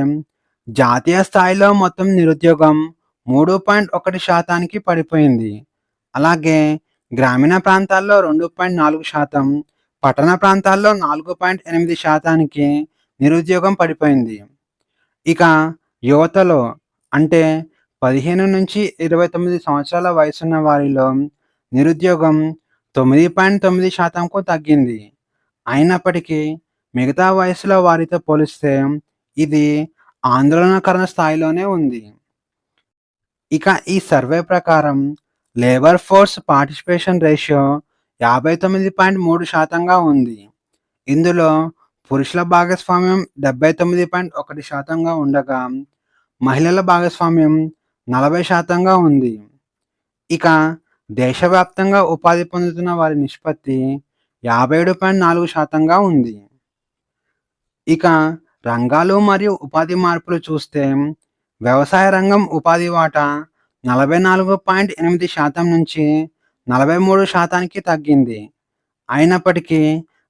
జాతీయ స్థాయిలో మొత్తం నిరుద్యోగం 3.1% పడిపోయింది. అలాగే గ్రామీణ ప్రాంతాల్లో 2.4%, పట్టణ ప్రాంతాల్లో 4.8% నిరుద్యోగం పడిపోయింది. ఇక యువతలో అంటే 15-29 సంవత్సరాల వయసున్న వారిలో నిరుద్యోగం 9.9%కు తగ్గింది. అయినప్పటికీ మిగతా వయసుల వారితో పోలిస్తే ఇది ఆందోళనకర స్థాయిలోనే ఉంది. ఇక ఈ సర్వే ప్రకారం లేబర్ ఫోర్స్ పార్టిసిపేషన్ రేషియో 59.3%గా ఉంది. ఇందులో పురుషుల భాగస్వామ్యం 79.1%గా ఉండగా, మహిళల భాగస్వామ్యం 40%గా ఉంది. ఇక దేశవ్యాప్తంగా ఉపాధి పొందుతున్న వారి నిష్పత్తి 57.4%గా ఉంది. ఇక రంగాలు మరియు ఉపాధి మార్పులు చూస్తే వ్యవసాయ రంగం ఉపాధి వాటా 44.8% నుంచి 43%కి తగ్గింది. అయినప్పటికీ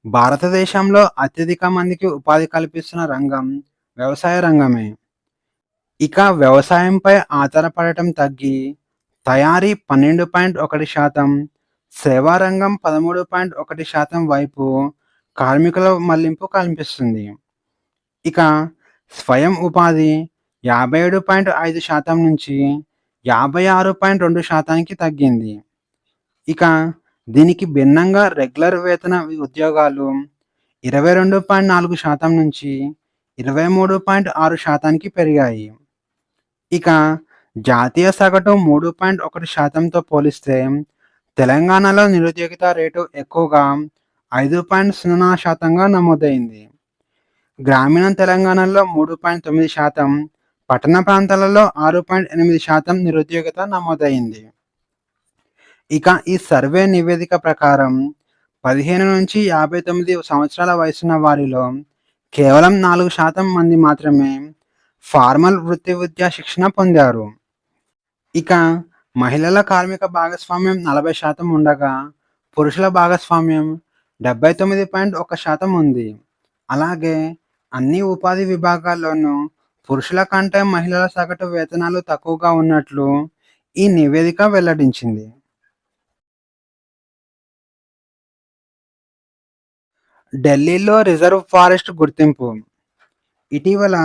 భారతదేశంలో అత్యధిక మందికి ఉపాధి కల్పిస్తున్న రంగం వ్యవసాయ రంగమే. ఇక వ్యవసాయంపై ఆధారపడటం తగ్గి తయారీ 12.1%, సేవా రంగం 13.1% వైపు కార్మికుల మళ్లింపు కనిపిస్తుంది. ఇక స్వయం ఉపాధి 57.5% నుంచి 56.2%కి తగ్గింది. ఇక దీనికి భిన్నంగా రెగ్యులర్ వేతన ఉద్యోగాలు 22.4% నుంచి 23.6%కి పెరిగాయి. ఇక జాతీయ సగటు 3.1%తో పోలిస్తే తెలంగాణలో నిరుద్యోగిత రేటు ఎక్కువగా 5.0%గా నమోదైంది. గ్రామీణ తెలంగాణలో 3.9%, పట్టణ ప్రాంతాలలో 6.8% నిరుద్యోగిత నమోదైంది. ఇక ఈ సర్వే నివేదిక ప్రకారం 15-59 సంవత్సరాల వయసున్న వారిలో కేవలం 4% మంది మాత్రమే ఫార్మల్ వృత్తి విద్యా శిక్షణ పొందారు. ఇక మహిళల కార్మిక భాగస్వామ్యం 40% ఉండగా, పురుషుల భాగస్వామ్యం 79.1% ఉంది. అలాగే అన్ని ఉపాధి విభాగాల్లోనూ పురుషుల కంటే మహిళల సగటు వేతనాలు తక్కువగా ఉన్నట్లు ఈ నివేదిక వెల్లడించింది. ఢిల్లీలో రిజర్వ్ ఫారెస్ట్ గుర్తింపు. ఇటీవల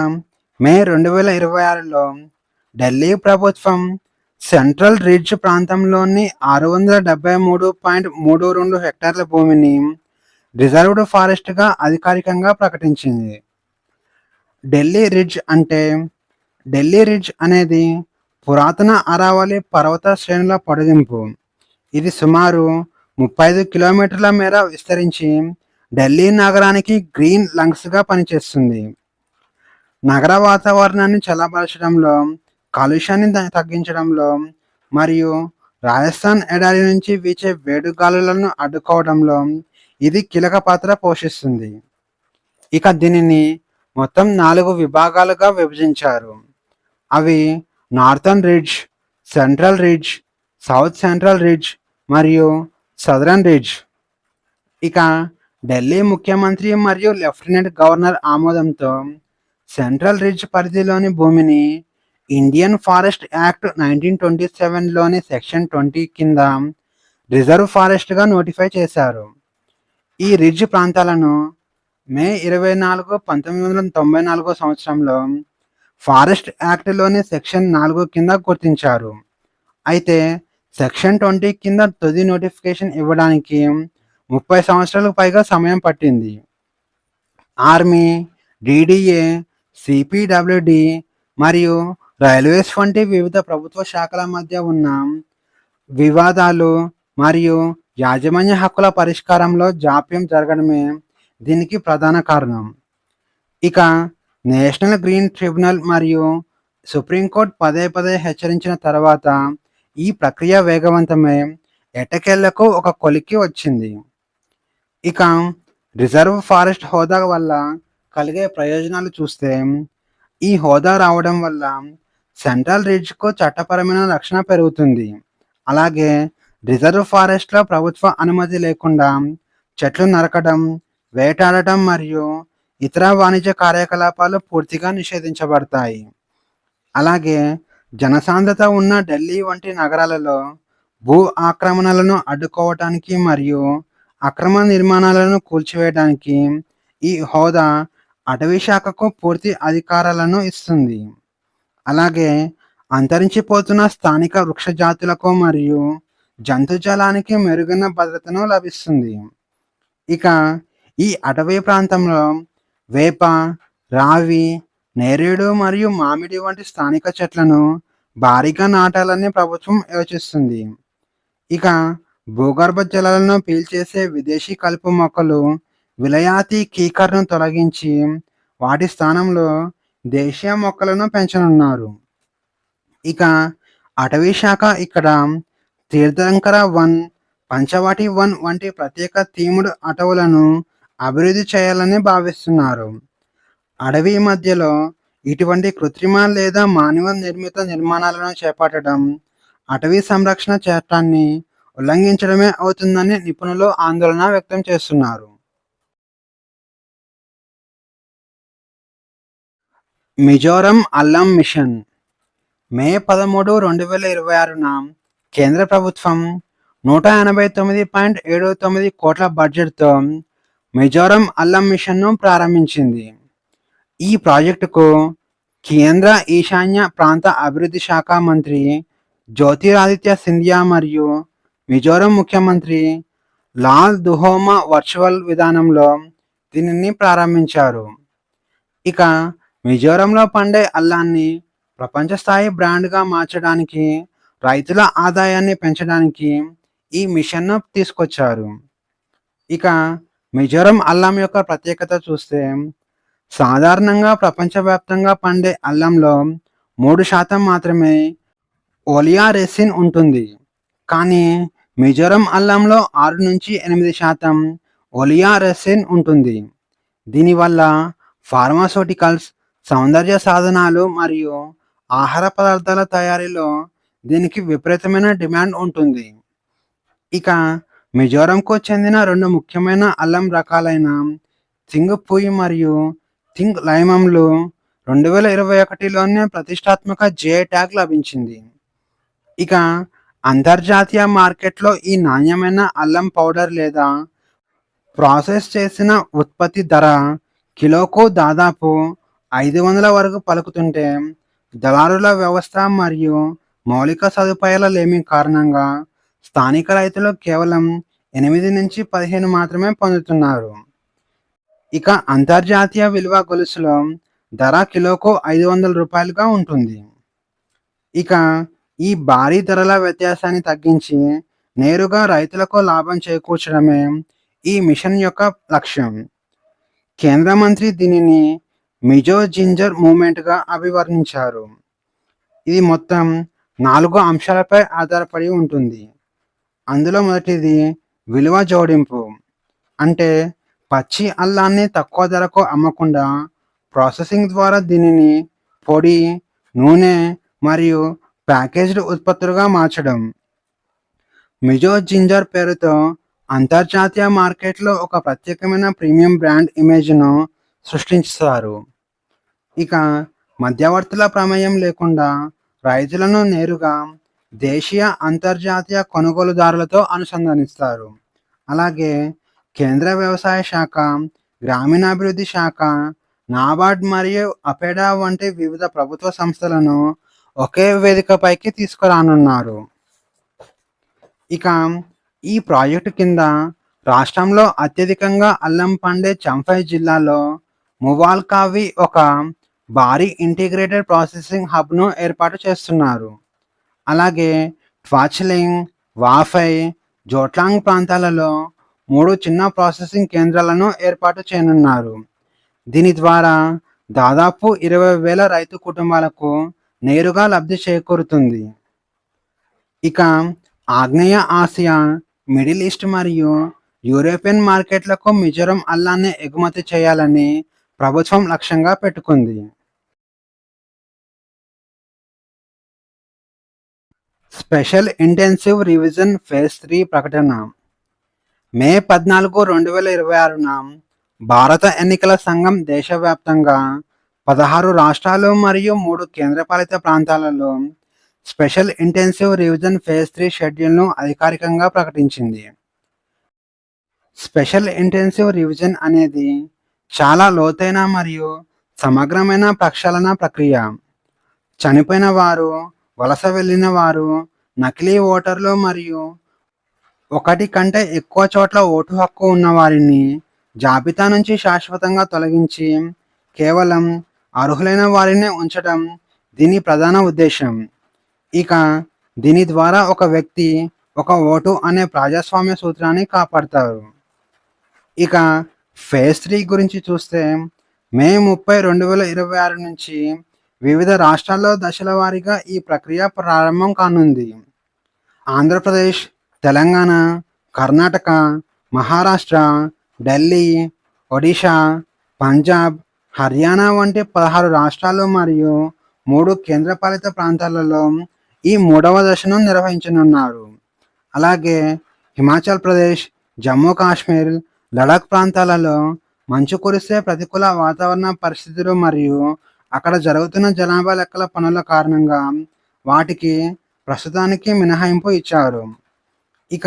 మే 2026లో ఢిల్లీ ప్రభుత్వం సెంట్రల్ రిడ్జ్ ప్రాంతంలోని 673.32 హెక్టార్ల భూమిని రిజర్వ్డ్ ఫారెస్ట్గా అధికారికంగా ప్రకటించింది. ఢిల్లీ రిడ్జ్ అంటే ఢిల్లీ రిడ్జ్ అనేది పురాతన అరావళి పర్వత శ్రేణుల పొడిగింపు. ఇది సుమారు 35 కిలోమీటర్ల మేర విస్తరించి ఢిల్లీ నగరానికి గ్రీన్ లంగ్స్గా పనిచేస్తుంది. నగర వాతావరణాన్ని చల్లబరచడంలో, కాలుష్యాన్ని తగ్గించడంలో మరియు రాజస్థాన్ ఎడారి నుంచి వీచే వేడిగాలులను అడ్డుకోవడంలో ఇది కీలక పాత్ర పోషిస్తుంది. ఇక దీనిని మొత్తం 4 విభాగాలుగా విభజించారు. అవి northern ridge, central ridge, south central ridge మరియు సదరన్ రిడ్జ్. ఇక ఢిల్లీ ముఖ్యమంత్రి మరియు లెఫ్టినెంట్ గవర్నర్ ఆమోదంతో సెంట్రల్ రిడ్జ్ పరిధిలోని భూమిని ఇండియన్ ఫారెస్ట్ యాక్ట్ 1927లోని సెక్షన్ 20 కింద రిజర్వ్ ఫారెస్ట్గా నోటిఫై చేశారు. ఈ రిడ్జ్ ప్రాంతాలను మే 24, 1994 సంవత్సరంలో ఫారెస్ట్ యాక్ట్లోని సెక్షన్ 4 కింద గుర్తించారు. అయితే సెక్షన్ 20 కింద తుది నోటిఫికేషన్ ఇవ్వడానికి 30 సంవత్సరాలకు పైగా సమయం పట్టింది. ఆర్మీ, డిడిఏ, సిపిడబ్ల్యూడి మరియు రైల్వేస్ వంటి వివిధ ప్రభుత్వ శాఖల మధ్య ఉన్న వివాదాలు మరియు యాజమాన్య హక్కుల పరిష్కారంలో జాప్యం జరగడమే దీనికి ప్రధాన కారణం. ఇక నేషనల్ గ్రీన్ ట్రిబ్యునల్ మరియు సుప్రీంకోర్టు పదే పదే హెచ్చరించిన తర్వాత ఈ ప్రక్రియ వేగవంతమై ఎట్టకేళ్లకు ఒక కొలిక్కి వచ్చింది. ఇక రిజర్వ్ ఫారెస్ట్ హోదా వల్ల కలిగే ప్రయోజనాలు చూస్తే, ఈ హోదా రావడం వల్ల సెంట్రల్ రిడ్జ్కు చట్టపరమైన రక్షణ పెరుగుతుంది. అలాగే రిజర్వ్ ఫారెస్ట్లో ప్రభుత్వ అనుమతి లేకుండా చెట్లు నరకడం, వేటాడటం మరియు ఇతర వాణిజ్య కార్యకలాపాలు పూర్తిగా నిషేధించబడతాయి. అలాగే జనసాంద్రత ఉన్న ఢిల్లీ వంటి నగరాలలో భూ ఆక్రమణలను అడ్డుకోవటానికి మరియు అక్రమ నిర్మాణాలను కూల్చివేయడానికి ఈ హోదా అటవీ శాఖకు పూర్తి అధికారాలను ఇస్తుంది. అలాగే అంతరించిపోతున్న స్థానిక వృక్ష జాతులకు మరియు జంతుజాలానికి మెరుగైన భద్రతను లభిస్తుంది. ఇక ఈ అటవీ ప్రాంతంలో వేప, రావి, నేరేడు మరియు మామిడి వంటి స్థానిక చెట్లను భారీగా నాటాలని ప్రభుత్వం యోచిస్తుంది. ఇక భూగర్భ జలాలను పీల్చేసే విదేశీ కలుపు మొక్కలు, విలయాతి కీకర్ను తొలగించి వాటి స్థానంలో దేశీయ మొక్కలను పెంచనున్నారు. ఇక అటవీ శాఖ ఇక్కడ తీర్థంకర వన్, పంచవటి వన్ వంటి ప్రత్యేక థీమ్డ్ అటవులను అభివృద్ధి చేయాలని భావిస్తున్నారు. అడవి మధ్యలో ఇటువంటి కృత్రిమ లేదా మానవ నిర్మిత నిర్మాణాలను చేపట్టడం అటవీ సంరక్షణ చట్టాన్ని ఉల్లంఘించడమే అవుతుందని నిపుణులు ఆందోళన వ్యక్తం చేస్తున్నారు. మిజోరం అల్లం మిషన్ మే 13, 2026న కేంద్ర ప్రభుత్వం 189.79 కోట్ల బడ్జెట్తో మిజోరం అల్లం మిషన్ను ప్రారంభించింది. ఈ ప్రాజెక్టుకు కేంద్ర ఈశాన్య ప్రాంత అభివృద్ధి శాఖ మంత్రి జ్యోతిరాదిత్య సింధియా మరియు మిజోరం ముఖ్యమంత్రి లాల్ దుహోమా వర్చువల్ విధానంలో దీనిని ప్రారంభించారు. ఇక మిజోరంలో పండే అల్లాన్ని ప్రపంచ స్థాయి బ్రాండ్గా మార్చడానికి, రైతుల ఆదాయాన్ని పెంచడానికి ఈ మిషన్ను తీసుకొచ్చారు. ఇక మిజోరం అల్లం యొక్క ప్రత్యేకత చూస్తే, సాధారణంగా ప్రపంచవ్యాప్తంగా పండే అల్లంలో 3% మాత్రమే ఓలియా రెసిన్ ఉంటుంది. కానీ మిజోరం అల్లంలో 6-8% ఓలియా రెసిన్ ఉంటుంది. దీనివల్ల ఫార్మాస్యూటికల్స్, సౌందర్య సాధనాలు మరియు ఆహార పదార్థాల తయారీలో దీనికి విపరీతమైన డిమాండ్ ఉంటుంది. ఇక మిజోరంకు చెందిన 2 ముఖ్యమైన అల్లం రకాలైన థింగ్ పుయ్ మరియు థింగ్ లైమంలు 2021లోనే ప్రతిష్టాత్మక జిఐ ట్యాగ్ లభించింది. ఇక అంతర్జాతీయ మార్కెట్లో ఈ నాణ్యమైన అల్లం పౌడర్ లేదా ప్రాసెస్ చేసిన ఉత్పత్తి ధర కిలోకు దాదాపు 500 వరకు పలుకుతుంటే, దళారుల వ్యవస్థ మరియు మౌలిక సదుపాయాల లేమి కారణంగా స్థానిక రైతులు కేవలం 8-15 మాత్రమే పొందుతున్నారు. ఇక అంతర్జాతీయ విలువ గొలుసులో ధర కిలోకు రూ. 500గా ఉంటుంది. ఇక ఈ భారీ ధరల వ్యత్యాసాన్ని తగ్గించి నేరుగా రైతులకు లాభం చేకూర్చడమే ఈ మిషన్ యొక్క లక్ష్యం. కేంద్ర మంత్రి దీనిని మిజో జింజర్ మూవ్‌మెంట్‌గా అభివర్ణించారు. ఇది మొత్తం 4 అంశాలపై ఆధారపడి ఉంటుంది. అందులో మొదటిది విలువ జోడింపు. అంటే పచ్చి అల్లాన్ని తక్కువ ధరకు అమ్మకుండా ప్రాసెసింగ్ ద్వారా దీనిని పొడి, నూనె మరియు ప్యాకేజ్డ్ ఉత్పత్తులుగా మార్చడం. మిజో జింజర్ పేరుతో అంతర్జాతీయ మార్కెట్‌లో ఒక ప్రత్యేకమైన ప్రీమియం బ్రాండ్ ఇమేజ్‌ను సృష్టిస్తారు. ఇక మధ్యవర్తుల ప్రమేయం లేకుండా రైతులను నేరుగా దేశీయ, అంతర్జాతీయ కొనుగోలుదారులతో అనుసంధానిస్తారు. అలాగే కేంద్ర వ్యవసాయ శాఖ, గ్రామీణాభివృద్ధి శాఖ, నాబార్డ్ మరియు అపెడా వంటి వివిధ ప్రభుత్వ సంస్థలను ఒకే వేదికపైకి తీసుకురానున్నారు. ఇక ఈ ప్రాజెక్టు కింద రాష్ట్రంలో అత్యధికంగా అల్లం పండే చంఫై జిల్లాలో మువాల్కావి ఒక భారీ ఇంటిగ్రేటెడ్ ప్రాసెసింగ్ హబ్‌ను ఏర్పాటు చేస్తున్నారు. అలాగే ట్వాచ్లింగ్, వాఫై, జోట్లాంగ్ ప్రాంతాలలో 3 చిన్న ప్రాసెసింగ్ కేంద్రాలను ఏర్పాటు చేయనున్నారు. దీని ద్వారా దాదాపు 20,000 రైతు కుటుంబాలకు నేరుగా లబ్ధి చేకూరుతుంది. ఇక ఆగ్నేయ ఆసియా, మిడిల్ ఈస్ట్ మరియు యూరోపియన్ మార్కెట్లకు మిజోరం అల్లాన్ని ఎగుమతి చేయాలని ప్రభుత్వం లక్ష్యంగా పెట్టుకుంది. స్పెషల్ ఇంటెన్సివ్ రివిజన్ ఫేజ్ 3 ప్రకటన. మే 14, 2026న భారత ఎన్నికల సంఘం దేశవ్యాప్తంగా 16 రాష్ట్రాలు మరియు 3 కేంద్రపాలిత ప్రాంతాలలో స్పెషల్ ఇంటెన్సివ్ రివిజన్ ఫేజ్ 3 షెడ్యూల్‌ను అధికారికంగా ప్రకటించింది. స్పెషల్ ఇంటెన్సివ్ రివిజన్ అనేది చాలా లోతైన మరియు సమగ్రమైన ప్రక్షాళన ప్రక్రియ. చనిపోయిన వారు, వలస వెళ్ళిన వారు, నకిలీ ఓటర్లు మరియు ఒకటి కంటే ఎక్కువ చోట్ల ఓటు హక్కు ఉన్నవారిని జాబితా నుంచి శాశ్వతంగా తొలగించి కేవలం అర్హులైన వారినే ఉంచడం దీని ప్రధాన ఉద్దేశం. ఇక దీని ద్వారా ఒక వ్యక్తి, ఒక ఓటు అనే ప్రజాస్వామ్య సూత్రాన్ని కాపాడతారు. ఇక ఫేజ్ 3 గురించి చూస్తే మే 30, 2026 నుంచి వివిధ రాష్ట్రాల్లో దశల వారీగా ఈ ప్రక్రియ ప్రారంభం కానుంది. ఆంధ్రప్రదేశ్, తెలంగాణ, కర్ణాటక, మహారాష్ట్ర, ఢిల్లీ, ఒడిషా, పంజాబ్, హర్యానా వంటి 16 రాష్ట్రాలు మరియు 3 కేంద్రపాలిత ప్రాంతాలలో ఈ 3వ దశను నిర్వహించనున్నారు. అలాగే హిమాచల్ ప్రదేశ్, జమ్మూ కాశ్మీర్, లడాక్ ప్రాంతాలలో మంచు కురిసే ప్రతికూల వాతావరణ పరిస్థితులు మరియు అక్కడ జరుగుతున్న జనాభా లెక్కల పనుల కారణంగా వాటికి ప్రస్తుతానికి మినహాయింపు ఇచ్చారు. ఇక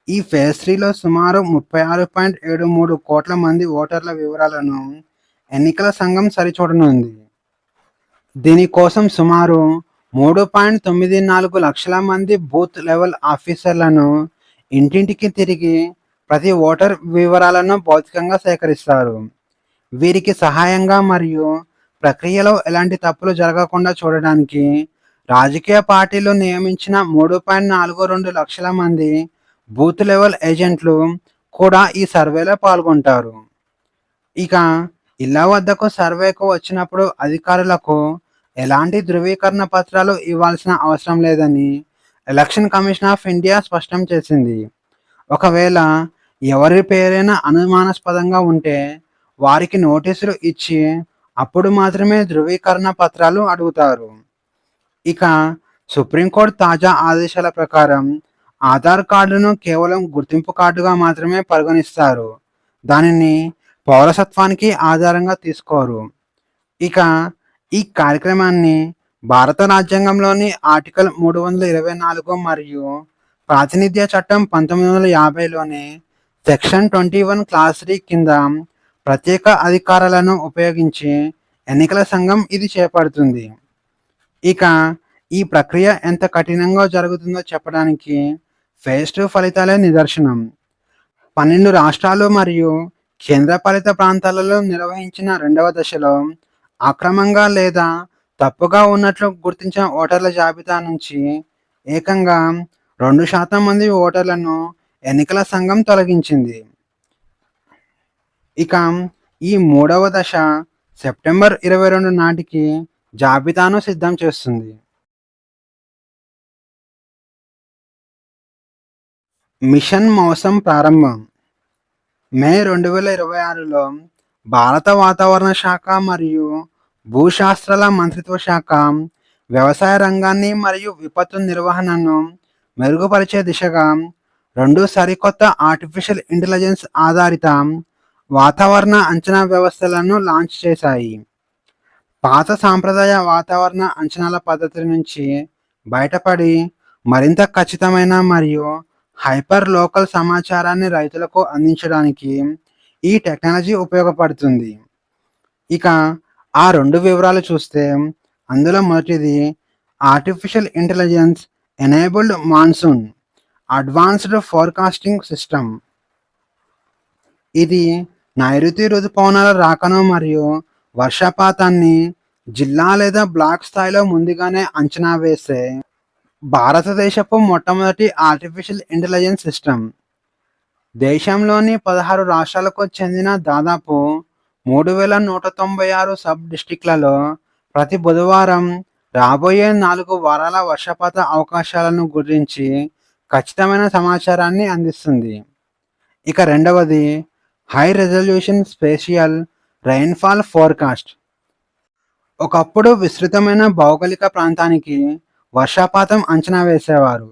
ఈ ఫేజ్ 3లో సుమారు 36.73 కోట్ల మంది ఓటర్ల వివరాలను ఎన్నికల సంఘం సరిచూడనుంది. దీనికోసం సుమారు 3.94 లక్షల మంది బూత్ లెవెల్ ఆఫీసర్లను ఇంటింటికి తిరిగి ప్రతి ఓటర్ వివరాలను భౌతికంగా సేకరిస్తారు. వీరికి సహాయంగా మరియు ప్రక్రియలో ఎలాంటి తప్పులు జరగకుండా చూడడానికి రాజకీయ పార్టీలు నియమించిన 3.42 లక్షల మంది బూత్ లెవెల్ ఏజెంట్లు కూడా ఈ సర్వేలో పాల్గొంటారు. ఇక ఇళ్ల వద్దకు సర్వేకు వచ్చినప్పుడు అధికారులకు ఎలాంటి ధృవీకరణ పత్రాలు ఇవ్వాల్సిన అవసరం లేదని ఎలక్షన్ కమిషన్ ఆఫ్ ఇండియా స్పష్టం చేసింది. ఒకవేళ ఎవరి పేరైనా అనుమానాస్పదంగా ఉంటే వారికి నోటీసులు ఇచ్చి అప్పుడు మాత్రమే ధృవీకరణ పత్రాలు అడుగుతారు. ఇక సుప్రీంకోర్టు తాజా ఆదేశాల ప్రకారం ఆధార్ కార్డును కేవలం గుర్తింపు కార్డుగా మాత్రమే పరిగణిస్తారు. దానిని పౌరసత్వానికి ఆధారంగా తీసుకోరు. ఇక ఈ కార్యక్రమాన్ని భారత రాజ్యాంగంలోని ఆర్టికల్ 324 మరియు ప్రాతినిధ్య చట్టం 1950లోని సెక్షన్ 21 క్లాస్ 3 కింద ప్రత్యేక అధికారాలను ఉపయోగించి ఎన్నికల సంఘం ఇది చేపడుతుంది. ఇక ఈ ప్రక్రియ ఎంత కఠినంగా జరుగుతుందో చెప్పడానికి ఫేజ్ 2 ఫలితాలే నిదర్శనం. 12 రాష్ట్రాలు మరియు కేంద్రపాలిత ప్రాంతాలలో నిర్వహించిన రెండవ దశలో అక్రమంగా లేదా తప్పుగా ఉన్నట్లు గుర్తించిన ఓటర్ల జాబితా నుంచి ఏకంగా 2% మంది ఓటర్లను ఎన్నికల సంఘం తొలగించింది. ఇక ఈ మూడవ దశ సెప్టెంబర్ 22 నాటికి జాబితాను సిద్ధం చేస్తుంది. మిషన్ మౌసం ప్రారంభం మే 2026లో భారత వాతావరణ శాఖ మరియు భూశాస్త్రాల మంత్రిత్వ శాఖ వ్యవసాయ రంగాన్ని మరియు విపత్తు నిర్వహణను మెరుగుపరిచే దిశగా 2 సరికొత్త ఆర్టిఫిషియల్ ఇంటెలిజెన్స్ ఆధారిత వాతావరణ అంచనా వ్యవస్థలను లాంచ్ చేశాయి. పాత సాంప్రదాయ వాతావరణ అంచనాల పద్ధతుల నుంచి బయటపడి మరింత ఖచ్చితమైన మరియు హైపర్ లోకల్ సమాచారాన్ని రైతులకు అందించడానికి ఈ టెక్నాలజీ ఉపయోగపడుతుంది. ఇక ఆ 2 వివరాలు చూస్తే అందులో మొదటిది artificial intelligence enabled monsoon advanced forecasting system. ఇది నైరుతి రుతుపవనాల రాకను మరియు వర్షపాతాన్ని జిల్లా లేదా బ్లాక్ స్థాయిలో ముందుగానే అంచనా వేసే భారతదేశపు మొట్టమొదటి ఆర్టిఫిషియల్ ఇంటెలిజెన్స్ సిస్టమ్. దేశంలోని 16 రాష్ట్రాలకు చెందిన దాదాపు 3196 సబ్ డిస్ట్రిక్ట్లలో ప్రతి బుధవారం రాబోయే 4 వారాల వర్షపాత అవకాశాలను గురించి ఖచ్చితమైన సమాచారాన్ని అందిస్తుంది. ఇక రెండవది high resolution spatial rainfall forecast. ఒకప్పుడు విస్తృతమైన భౌగోళిక ప్రాంతానికి వర్షపాతం అంచనా వేసేవారు.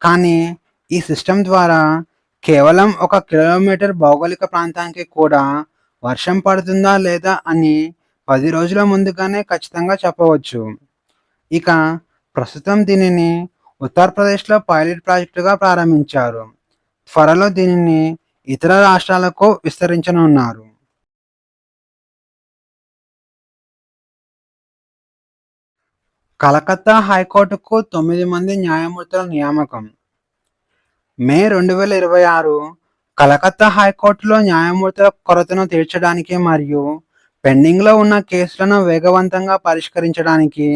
కానీ ఈ సిస్టమ్ ద్వారా కేవలం 1 కిలోమీటర్ భౌగోళిక ప్రాంతానికి కూడా వర్షం పడుతుందా లేదా అని 10 రోజుల ముందుగానే ఖచ్చితంగా చెప్పవచ్చు. ఇక ప్రస్తుతం దీనిని ఉత్తరప్రదేశ్లో పైలట్ ప్రాజెక్టుగా ప్రారంభించారు. త్వరలో దీనిని ఇతర రాష్ట్రాలకు విస్తరించనున్నారు. కలకత్తా హైకోర్టుకు 9 మంది న్యాయమూర్తుల నియామకం. మే 2026 కలకత్తా హైకోర్టులో న్యాయమూర్తుల కొరతను తీర్చడానికి మరియు పెండింగ్లో ఉన్న కేసులను వేగవంతంగా పరిష్కరించడానికి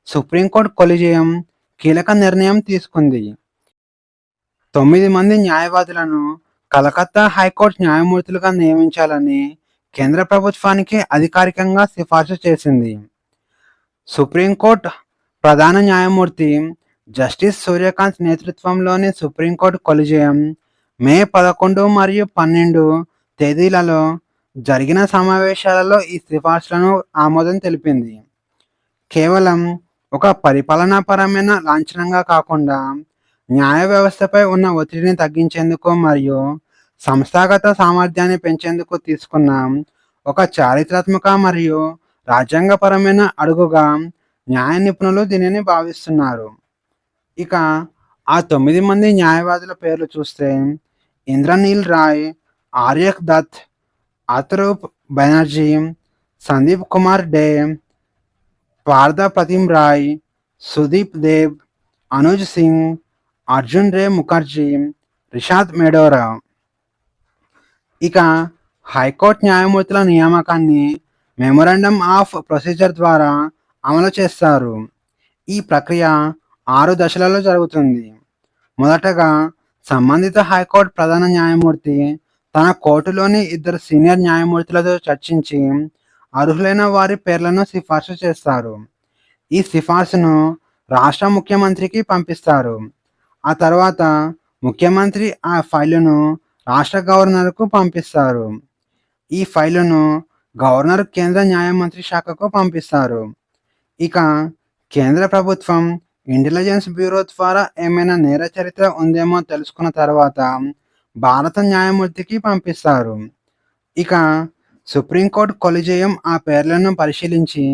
సుప్రీంకోర్టు కొలిజియం కీలక నిర్ణయం తీసుకుంది. 9 మంది న్యాయవాదులను కలకత్తా హైకోర్టు న్యాయమూర్తులుగా నియమించాలని కేంద్ర ప్రభుత్వానికి అధికారికంగా సిఫార్సు చేసింది. సుప్రీంకోర్టు ప్రధాన న్యాయమూర్తి జస్టిస్ సూర్యకాంత్ నేతృత్వంలోని సుప్రీంకోర్టు కొలిజియం మే 11 మరియు 12 తేదీలలో జరిగిన సమావేశాలలో ఈ సిఫార్సులను ఆమోదం తెలిపింది. కేవలం ఒక పరిపాలనాపరమైన లాంఛనంగా కాకుండా న్యాయ వ్యవస్థపై ఉన్న ఒత్తిడిని తగ్గించేందుకు మరియు సంస్థాగత సామర్థ్యాన్ని పెంచేందుకు తీసుకున్న ఒక చారిత్రాత్మక మరియు రాజ్యాంగపరమైన అడుగుగా న్యాయ నిపుణులు దీనిని భావిస్తున్నారు. ఇక ఆ 9 మంది న్యాయవాదుల పేర్లు చూస్తే ఇంద్రనీల్ రాయ్, ఆర్యక్ దత్, అతరూప్ బెనర్జీ, సందీప్ కుమార్ డే, పార్థ ప్రతిమ్ రాయ్, సుదీప్ దేవ్, అనుజ్ సింగ్, అర్జున్ రే ముఖర్జీ, రిషాద్ మెడోరా. ఇక హైకోర్టు న్యాయమూర్తుల నియామకాన్ని మెమొరాండమ్ ఆఫ్ ప్రొసీజర్ ద్వారా అమలు చేస్తారు. ఈ ప్రక్రియ 6 దశలలో జరుగుతుంది. మొదటగా సంబంధిత హైకోర్టు ప్రధాన న్యాయమూర్తి తన కోర్టులోని 2 సీనియర్ న్యాయమూర్తులతో చర్చించి అర్హులైన వారి పేర్లను సిఫార్సు చేస్తారు. ఈ సిఫార్సును రాష్ట్ర ముఖ్యమంత్రికి పంపిస్తారు. ఆ తర్వాత ముఖ్యమంత్రి ఆ ఫైలును రాష్ట్ర గవర్నర్కు పంపిస్తారు. ఈ ఫైలును గవర్నర్ కేంద్ర న్యాయమంత్రి శాఖకు పంపిస్తారు. ఇక కేంద్ర ప్రభుత్వం ఇంటెలిజెన్స్ బ్యూరో ద్వారా ఏమైనా నేర చరిత్ర ఉందేమో తెలుసుకున్న తర్వాత భారత న్యాయమూర్తికి పంపిస్తారు. ఇక సుప్రీంకోర్టు కొలిజియం ఆ పేర్లను పరిశీలించి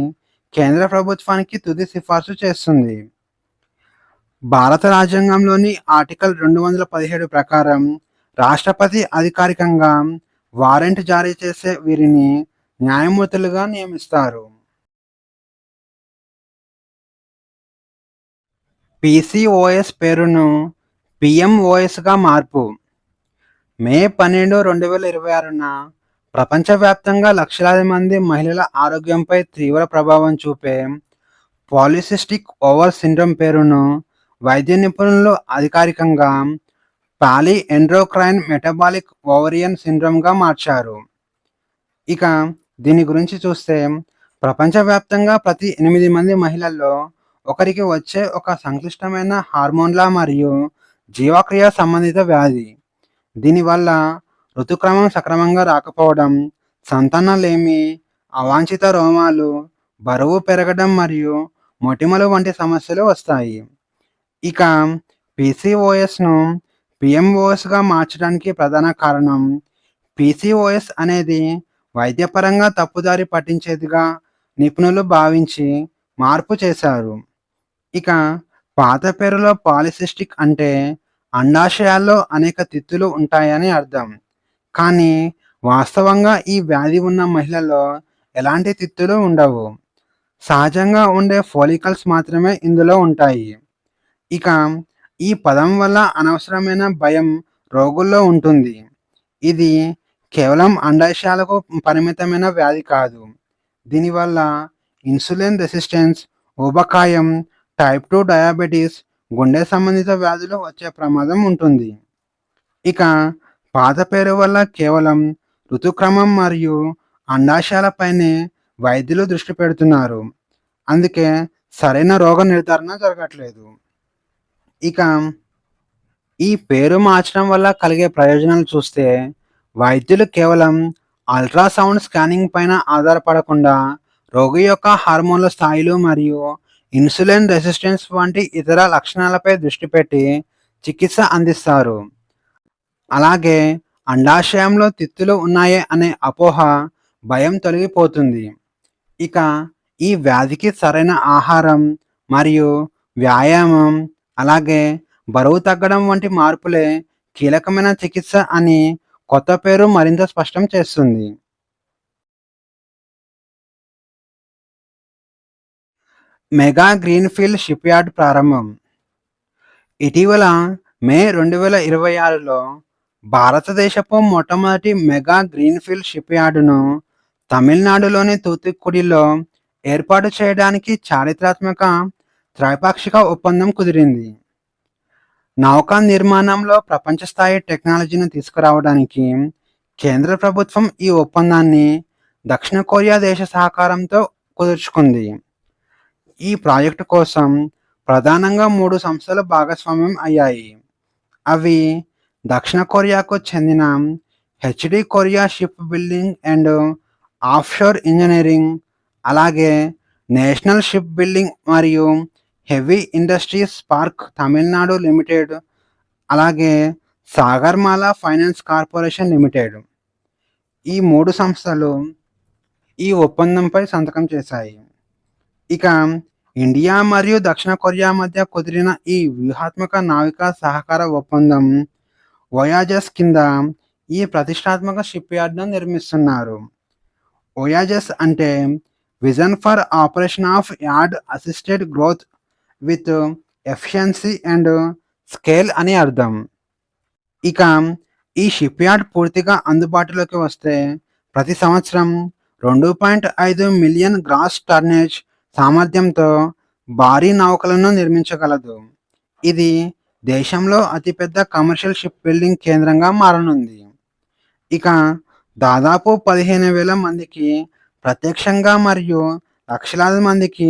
కేంద్ర ప్రభుత్వానికి తుది సిఫార్సు చేస్తుంది. భారత రాజ్యాంగంలోని ఆర్టికల్ 217 ప్రకారం రాష్ట్రపతి అధికారికంగా వారెంట్ జారీ చేసే వీరిని న్యాయమూర్తులుగా నియమిస్తారు. పీసీఓఎస్ పేరును పీఎంఓఎస్‌గా మార్పు. మే 12, 2026న ప్రపంచవ్యాప్తంగా లక్షలాది మంది మహిళల ఆరోగ్యంపై తీవ్ర ప్రభావం చూపే పాలిసిస్టిక్ ఓవరీ సిండ్రోమ్ పేరును వైద్య నిపుణులు అధికారికంగా పాలీఎండోక్రైన్ మెటబాలిక్ ఓవరియన్ సిండ్రోమ్‌గా మార్చారు. ఇక దీని గురించి చూస్తే ప్రపంచవ్యాప్తంగా ప్రతి 8 మంది మహిళల్లో ఒకరికి వచ్చే ఒక సంక్లిష్టమైన హార్మోన్ల మరియు జీవక్రియ సంబంధిత వ్యాధి. దీనివల్ల ఋతుక్రమం సక్రమంగా రాకపోవడం, సంతానలేమి, అవాంఛిత రోమాలు, బరువు పెరగడం మరియు మొటిమలు వంటి సమస్యలు వస్తాయి. ఇక పీసీఓఎస్‌ను పీఎంఓఎస్‌గా మార్చడానికి ప్రధాన కారణం పీసీఓఎస్ అనేది వైద్యపరంగా తప్పుదారి పట్టించేదిగా నిపుణులు భావించి మార్పు చేశారు. ఇక పాత పేరులో పాలిసిస్టిక్ అంటే అండాశయాల్లో అనేక తిత్తులు ఉంటాయని అర్థం. కానీ వాస్తవంగా ఈ వ్యాధి ఉన్న మహిళల్లో ఎలాంటి తిత్తులు ఉండవు. సహజంగా ఉండే ఫోలికల్స్ మాత్రమే ఇందులో ఉంటాయి. ఇక ఈ పదం వల్ల అనవసరమైన భయం రోగుల్లో ఉంటుంది. ఇది కేవలం అండాశయాలకు పరిమితమైన వ్యాధి కాదు. దీనివల్ల ఇన్సులిన్ రెసిస్టెన్స్, ఊబకాయం, టైప్ 2 డయాబెటిస్, గుండె సంబంధిత వ్యాధులు వచ్చే ప్రమాదం ఉంటుంది. ఇక పాత పేరు వల్ల కేవలం ఋతుక్రమం మరియు అండాశయాలపైనే వైద్యులు దృష్టి పెడుతున్నారు. అందుకే సరైన రోగ నిర్ధారణ జరగట్లేదు. ఇక ఈ పేరు మార్చడం వల్ల కలిగే ప్రయోజనాలు చూస్తే వైద్యులు కేవలం అల్ట్రాసౌండ్ స్కానింగ్ పైన ఆధారపడకుండా రోగి యొక్క హార్మోన్ల స్థాయిలు మరియు ఇన్సులిన్ రెసిస్టెన్స్ వంటి ఇతర లక్షణాలపై దృష్టి పెట్టి చికిత్స అందిస్తారు. అలాగే అండాశయంలో తిత్తులు ఉన్నాయే అనే అపోహ, భయం తొలగిపోతుంది. ఇక ఈ వ్యాధికి సరైన ఆహారం మరియు వ్యాయామం, అలాగే బరువు తగ్గడం వంటి మార్పులే కీలకమైన చికిత్స అని కొత్త పేరు మరింత స్పష్టం చేస్తుంది. మెగా గ్రీన్‌ఫీల్డ్ షిప్‌యార్డ్ ప్రారంభం. ఇటీవల మే 2026లో భారతదేశపు మొట్టమొదటి మెగా గ్రీన్‌ఫీల్డ్ షిప్‌యార్డును తమిళనాడులోని తూత్తుక్కుడిలో ఏర్పాటు చేయడానికి చారిత్రాత్మక త్రైపాక్షిక ఒప్పందం కుదిరింది. నౌకా నిర్మాణంలో ప్రపంచ స్థాయి టెక్నాలజీని తీసుకురావడానికి కేంద్ర ప్రభుత్వం ఈ ఒప్పందాన్ని దక్షిణ కొరియా దేశ సహకారంతో కుదుర్చుకుంది. ఈ ప్రాజెక్టు కోసం ప్రధానంగా 3 సంస్థలు భాగస్వామ్యం అయ్యాయి. అవి దక్షిణ కొరియాకు చెందిన HD Korea ship building and offshore engineering, అలాగే నేషనల్ షిప్ బిల్డింగ్ మరియు heavy industries park Tamil Nadu limited, అలాగే సాగర్మాల ఫైనాన్స్ కార్పొరేషన్ లిమిటెడ్. ఈ 3 సంస్థలు ఈ ఒప్పందంపై సంతకం చేశాయి. ఇక ఇండియా మరియు దక్షిణ కొరియా మధ్య కుదిరిన ఈ వ్యూహాత్మక నావికా సహకార ఒప్పందం వోయాజెస్ కింద ఈ ప్రతిష్టాత్మక షిప్‌యార్డ్‌ను నిర్మిస్తున్నారు. వోయాజెస్ అంటే vision for operation of yard assisted growth with efficiency and scale అని అర్థం. ఇక ఈ షిప్‌యార్డ్ పూర్తిగా అందుబాటులోకి వస్తే ప్రతి సంవత్సరం 2.5 మిలియన్ గ్రాస్ టన్నేజ్ సామర్థ్యంతో భారీ నౌకలను నిర్మించగలదు. ఇది దేశంలో అతిపెద్ద కమర్షియల్ షిప్ బిల్డింగ్ కేంద్రంగా మారనుంది. ఇక దాదాపు 15,000 మందికి ప్రత్యక్షంగా మరియు లక్షలాది మందికి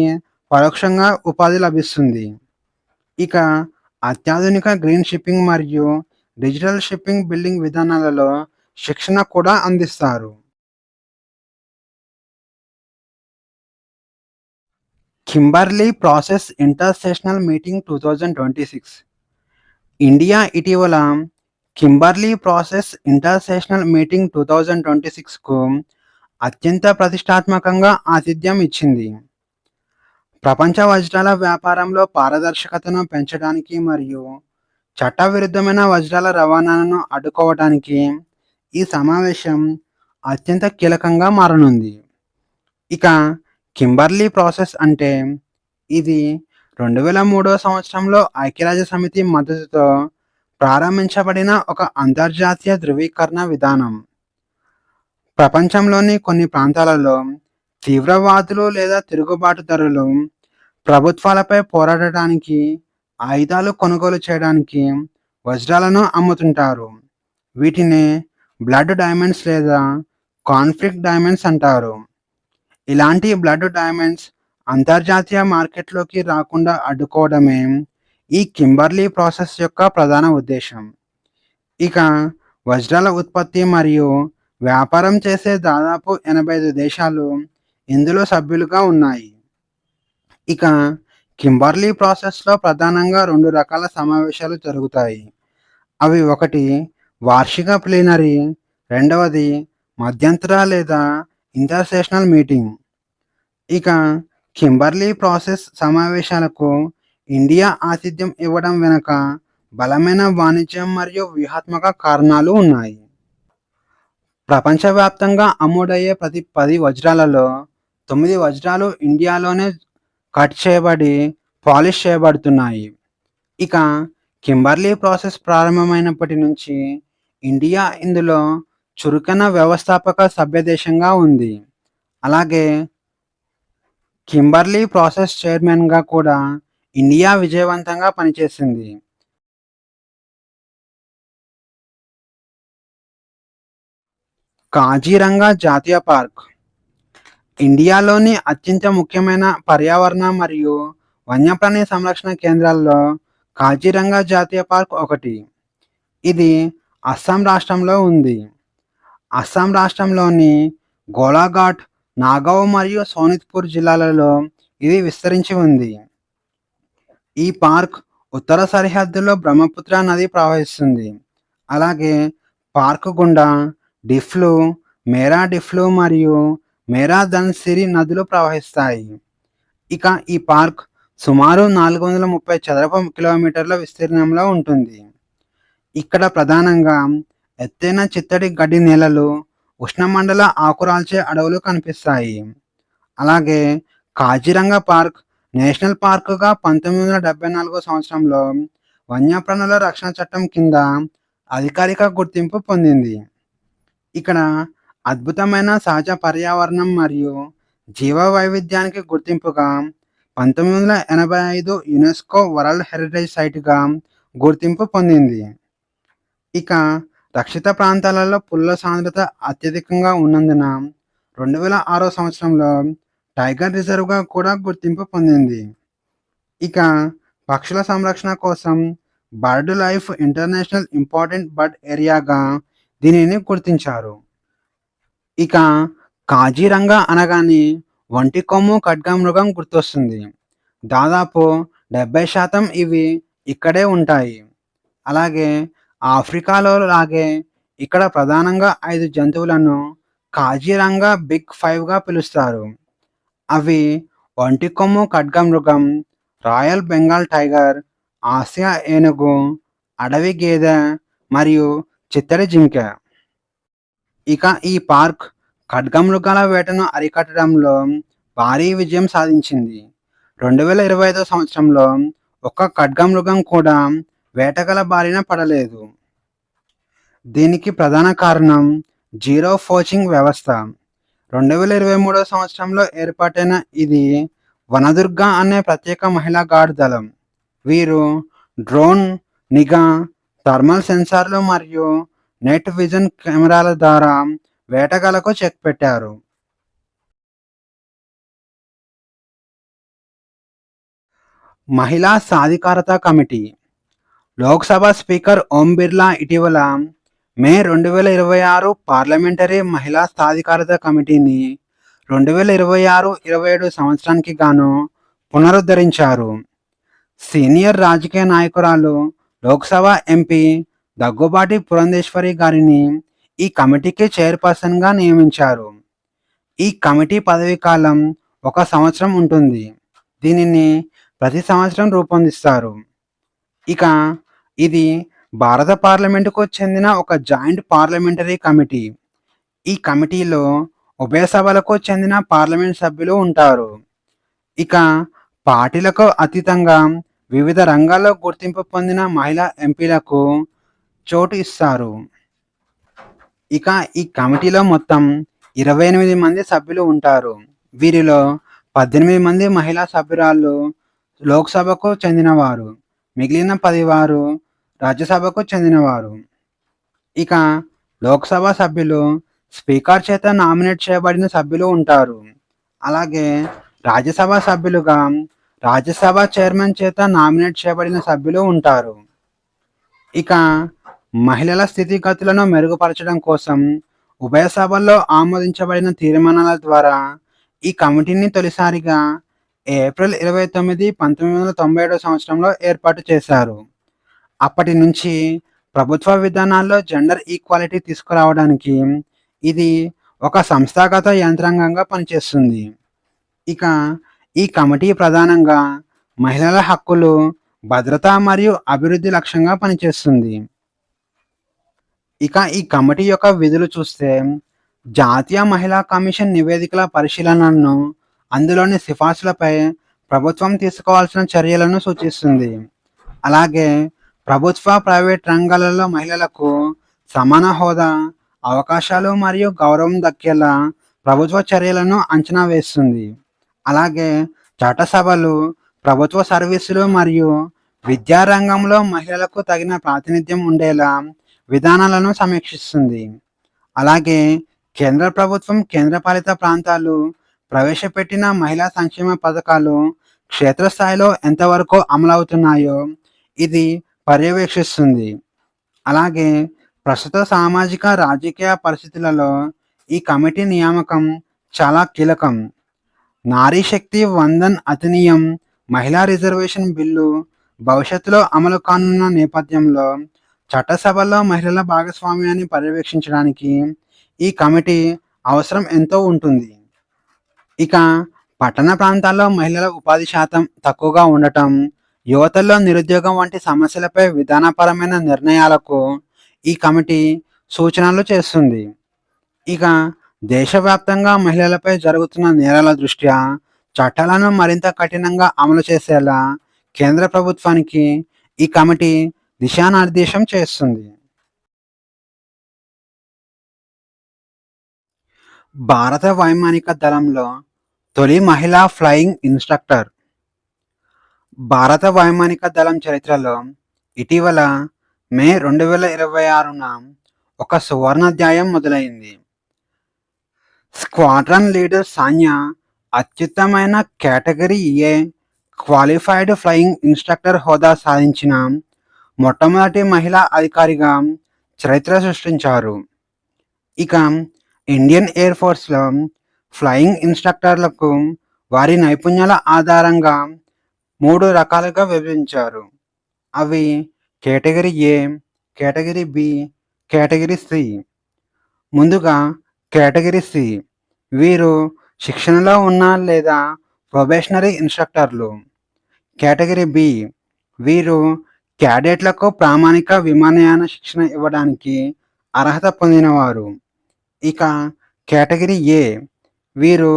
పరోక్షంగా ఉపాధి లభిస్తుంది. ఇక అత్యాధునిక గ్రీన్ షిప్పింగ్ మరియు డిజిటల్ షిప్పింగ్ బిల్డింగ్ విధానాలలో శిక్షణ కూడా అందిస్తారు. Kimberly process international meeting 2026. India ఇటీవల కింబర్లీ ప్రాసెస్ ఇంటర్నేషనల్ మీటింగ్ 2026కు అత్యంత ప్రతిష్టాత్మకంగా ఆతిథ్యం ఇచ్చింది. ప్రపంచ వజ్రాల వ్యాపారంలో పారదర్శకతను పెంచడానికి మరియు చట్టవిరుద్ధమైన వజ్రాల రవాణాను అడ్డుకోవడానికి ఈ సమావేశం అత్యంత కీలకంగా మారనుంది. ఇక కింబర్లీ ప్రాసెస్ అంటే ఇది 2003 సంవత్సరంలో ఐక్యరాజ్య సమితి మద్దతుతో ప్రారంభించబడిన ఒక అంతర్జాతీయ ధృవీకరణ విధానం. ప్రపంచంలోని కొన్ని ప్రాంతాలలో తీవ్రవాదులు లేదా తిరుగుబాటుదారులు ప్రభుత్వాలపై పోరాడటానికి, ఆయుధాలు కొనుగోలు చేయడానికి వజ్రాలను అమ్ముతుంటారు. వీటిని బ్లడ్ డైమండ్స్ లేదా కాన్ఫ్లిక్ట్ డైమండ్స్ అంటారు. ఇలాంటి బ్లడ్ డైమండ్స్ అంతర్జాతీయ మార్కెట్లోకి రాకుండా అడ్డుకోవడమే ఈ కింబర్లీ ప్రాసెస్ యొక్క ప్రధాన ఉద్దేశం. ఇక వజ్రాల ఉత్పత్తి మరియు వ్యాపారం చేసే దాదాపు 85 దేశాలు ఇందులో సభ్యులుగా ఉన్నాయి. ఇక కింబర్లీ ప్రాసెస్లో ప్రధానంగా 2 రకాల సమావేశాలు జరుగుతాయి. అవి ఒకటి వార్షిక ప్లీనరీ, రెండవది మధ్యంతర లేదా ఇంటర్సెషనల్ మీటింగ్. ఇక కింబర్లీ ప్రాసెస్ సమావేశాలకు ఇండియా ఆతిథ్యం ఇవ్వడం వెనుక బలమైన వాణిజ్యం మరియు వ్యూహాత్మక కారణాలు ఉన్నాయి. ప్రపంచవ్యాప్తంగా అమ్ముడయ్యే ప్రతి 10 వజ్రాలలో 9 వజ్రాలు ఇండియాలోనే కట్ చేయబడి పాలిష్ చేయబడుతున్నాయి. ఇక కింబర్లీ ప్రాసెస్ ప్రారంభమైనప్పటి నుంచి ఇండియా ఇందులో చురుకైన వ్యవస్థాపక సభ్యదేశంగా ఉంది. అలాగే కింబర్లీ ప్రాసెస్ చైర్మన్గా కూడా ఇండియా విజయవంతంగా పనిచేసింది. కాజీరంగా జాతీయ పార్క్ ఇండియాలోని అత్యంత ముఖ్యమైన పర్యావరణ మరియు వన్యప్రాణి సంరక్షణ కేంద్రాల్లో కాజీరంగా జాతీయ పార్క్ ఒకటి. ఇది అస్సాం రాష్ట్రంలో ఉంది. అస్సాం రాష్ట్రంలోని గోలాఘాట్, నాగవ్ మరియు సోనిత్పూర్ జిల్లాలలో ఇది విస్తరించి ఉంది. ఈ పార్క్ ఉత్తర సరిహద్దులో బ్రహ్మపుత్ర నది ప్రవహిస్తుంది. అలాగే పార్క్ గుండా డిఫ్లు, మేరా డిఫ్లు మరియు మేరా ధన్సిరి నదులు ప్రవహిస్తాయి. ఇక ఈ పార్క్ సుమారు 430 చదరపు కిలోమీటర్ల విస్తీర్ణంలో ఉంటుంది. ఇక్కడ ప్రధానంగా ఎత్తైన చిత్తడి గడ్డి నేలలు, ఉష్ణమండల ఆకురాల్చే అడవులు కనిపిస్తాయి. అలాగే కాజీరంగా పార్క్ నేషనల్ పార్కుగా 1974 సంవత్సరంలో వన్యప్రాణుల రక్షణ చట్టం కింద అధికారిక గుర్తింపు పొందింది. ఇక్కడ అద్భుతమైన సహజ పర్యావరణం మరియు జీవ వైవిధ్యానికి గుర్తింపుగా 1985 యునెస్కో వరల్డ్ హెరిటేజ్ సైట్గా గుర్తింపు పొందింది. ఇక రక్షిత ప్రాంతాలలో పులుల సాంద్రత అత్యధికంగా ఉన్నందున 2006 సంవత్సరంలో టైగర్ రిజర్వ్గా కూడా గుర్తింపు పొందింది. ఇక పక్షుల సంరక్షణ కోసం BirdLife International important bird ఏరియాగా దీనిని గుర్తించారు. ఇక కాజీరంగా అనగానే ఒంటి కొమ్ము ఖడ్గమృగం గుర్తొస్తుంది. దాదాపు 70% ఇవి ఇక్కడే ఉంటాయి. అలాగే ఆఫ్రికాలో లాగే ఇక్కడ ప్రధానంగా 5 జంతువులను కాజీరంగా బిగ్ 5గా పిలుస్తారు. అవి ఒంటి కొమ్ము ఖడ్గమృగం, రాయల్ బెంగాల్ టైగర్, ఆసియా ఏనుగు, అడవి గేదె మరియు చిత్తడి జింక. ఇక ఈ పార్క్ ఖడ్గమృగాల వేటను అరికట్టడంలో భారీ విజయం సాధించింది. 2025 సంవత్సరంలో ఒక్క ఖడ్గమృగం కూడా వేటగాళ్ల బారిన పడలేదు. దీనికి ప్రధాన కారణం జీరో పోచింగ్ వ్యవస్థ. 2023 సంవత్సరంలో ఏర్పాటైన ఇది వనదుర్గ అనే ప్రత్యేక మహిళా గార్డ్ దళం. వీరు డ్రోన్, నిఘా, థర్మల్ సెన్సార్లు మరియు నెట్ విజన్ కెమెరాల ద్వారా వేటగాళ్లకు చెక్ పెట్టారు. మహిళా సాధికారత కమిటీ లోక్సభ స్పీకర్ ఓం బిర్లా ఇటీవల మే 2026 పార్లమెంటరీ మహిళా సాధికారత కమిటీని 2026-27 సంవత్సరానికి గాను పునరుద్ధరించారు. సీనియర్ రాజకీయ నాయకురాలు, లోక్సభ ఎంపీ దగ్గుబాటి పురంధేశ్వరి గారిని ఈ కమిటీకి చైర్పర్సన్గా నియమించారు. ఈ కమిటీ పదవీ కాలం 1 సంవత్సరం ఉంటుంది. దీనిని ప్రతి సంవత్సరం రూపొందిస్తారు. ఇక ఇది భారత పార్లమెంటుకు చెందిన ఒక జాయింట్ పార్లమెంటరీ కమిటీ. ఈ కమిటీలో ఉభయ సభలకు చెందిన పార్లమెంట్ సభ్యులు ఉంటారు. ఇక పార్టీలకు అతీతంగా వివిధ రంగాల్లో గుర్తింపు పొందిన మహిళా ఎంపీలకు చోటు ఇస్తారు. ఇక ఈ కమిటీలో మొత్తం 28 మంది సభ్యులు ఉంటారు. వీరిలో 18 మంది మహిళా సభ్యురాళ్ళు లోక్సభకు చెందినవారు. మిగిలిన 10 వారు రాజ్యసభకు చెందినవారు. ఇక లోక్సభ సభ్యులు స్పీకర్ చేత నామినేట్ చేయబడిన సభ్యులు ఉంటారు. అలాగే రాజ్యసభ సభ్యులుగా రాజ్యసభ చైర్మన్ చేత నామినేట్ చేయబడిన సభ్యులు ఉంటారు. ఇక మహిళల స్థితిగతులను మెరుగుపరచడం కోసం ఉభయ సభల్లో ఆమోదించబడిన తీర్మానాల ద్వారా ఈ కమిటీని తొలిసారిగా ఏప్రిల్ 29, 1997 సంవత్సరంలో ఏర్పాటు చేశారు. అప్పటి నుంచి ప్రభుత్వ విధానాల్లో జెండర్ ఈక్వాలిటీ తీసుకురావడానికి ఇది ఒక సంస్థాగత యంత్రాంగంగా పనిచేస్తుంది. ఇక ఈ కమిటీ ప్రధానంగా మహిళల హక్కులు, భద్రత మరియు అభివృద్ధి లక్ష్యంగా పనిచేస్తుంది. ఇక ఈ కమిటీ యొక్క విధులు చూస్తే జాతీయ మహిళా కమిషన్ నివేదికల పరిశీలనను, అందులోని సిఫార్సులపై ప్రభుత్వం తీసుకోవాల్సిన చర్యలను సూచిస్తుంది. అలాగే ప్రభుత్వ, ప్రైవేట్ రంగాలలో మహిళలకు సమాన హోదా, అవకాశాలు మరియు గౌరవం దక్కేలా ప్రభుత్వ చర్యలను అంచనా వేస్తుంది. అలాగే చట్టసభలు, ప్రభుత్వ సర్వీసులు మరియు విద్యా రంగంలో మహిళలకు తగిన ప్రాతినిధ్యం ఉండేలా విధానాలను సమీక్షిస్తుంది. అలాగే కేంద్ర ప్రభుత్వం, కేంద్రపాలిత ప్రాంతాలు ప్రవేశపెట్టిన మహిళా సంక్షేమ పథకాలు క్షేత్రస్థాయిలో ఎంతవరకు అమలవుతున్నాయో ఇది పర్యవేక్షిస్తుంది. అలాగే ప్రస్తుత సామాజిక, రాజకీయ పరిస్థితులలో ఈ కమిటీ నియామకం చాలా కీలకం. నారీ శక్తి వందన్ అధినియం, మహిళా రిజర్వేషన్ బిల్లు భవిష్యత్తులో అమలు కానున్న నేపథ్యంలో చట్టసభల్లో మహిళల భాగస్వామ్యాన్ని పర్యవేక్షించడానికి ఈ కమిటీ అవసరం ఎంతో ఉంటుంది. ఇక పట్టణ ప్రాంతాల్లో మహిళల ఉపాధి శాతం తక్కువగా ఉండటం, యువతల్లో నిరుద్యోగం వంటి సమస్యలపై విధానపరమైన నిర్ణయాలకు ఈ కమిటీ సూచనలు చేస్తుంది. ఇక దేశవ్యాప్తంగా మహిళలపై జరుగుతున్న నేరాల దృష్ట్యా చట్టాలను మరింత కఠినంగా అమలు చేసేలా కేంద్ర ప్రభుత్వానికి ఈ కమిటీ దిశానిర్దేశం చేస్తుంది. భారత వైమానిక దళంలో తొలి మహిళా ఫ్లయింగ్ ఇన్స్ట్రక్టర్. భారత వైమానిక దళం చరిత్రలో ఇటీవల మే 2026న ఒక సువర్ణాధ్యాయం మొదలైంది. స్క్వాడ్రన్ లీడర్ సాన్యా అత్యుత్తమైన category A qualified flying instructor హోదా సాధించిన మొట్టమొదటి మహిళా అధికారిగా చరిత్ర సృష్టించారు. ఇక ఇండియన్ ఎయిర్ ఫోర్స్లో ఫ్లయింగ్ ఇన్స్ట్రక్టర్లకు వారి నైపుణ్యాల ఆధారంగా 3 రకాలుగా విభజించారు. అవి category A, category B, category C. ముందుగా కేటగిరీ సి. వీరు శిక్షణలో ఉన్న లేదా ప్రొబేషనరీ ఇన్స్ట్రక్టర్లు. Category B. వీరు క్యాడెట్లకు ప్రామాణిక విమానయాన శిక్షణ ఇవ్వడానికి అర్హత పొందినవారు. ఇక కేటగిరీ ఏ. వీరు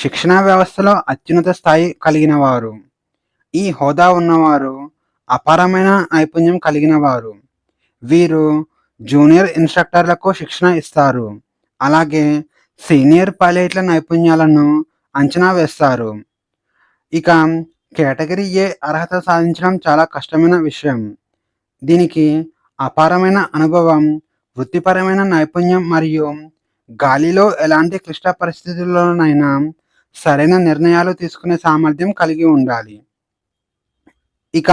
శిక్షణా వ్యవస్థలో అత్యున్నత స్థాయి కలిగిన వారు. ఈ హోదా ఉన్నవారు అపారమైన నైపుణ్యం కలిగిన వారు. వీరు జూనియర్ ఇన్స్ట్రక్టర్లకు శిక్షణ ఇస్తారు. అలాగే సీనియర్ పైలట్ల నైపుణ్యాలను అంచనా వేస్తారు. ఇక కేటగిరీ ఏ అర్హత సాధించడం చాలా కష్టమైన విషయం. దీనికి అపారమైన అనుభవం, వృత్తిపరమైన నైపుణ్యం మరియు గాలిలో ఎలాంటి క్లిష్ట పరిస్థితుల్లోనైనా సరైన నిర్ణయాలు తీసుకునే సామర్థ్యం కలిగి ఉండాలి. ఇక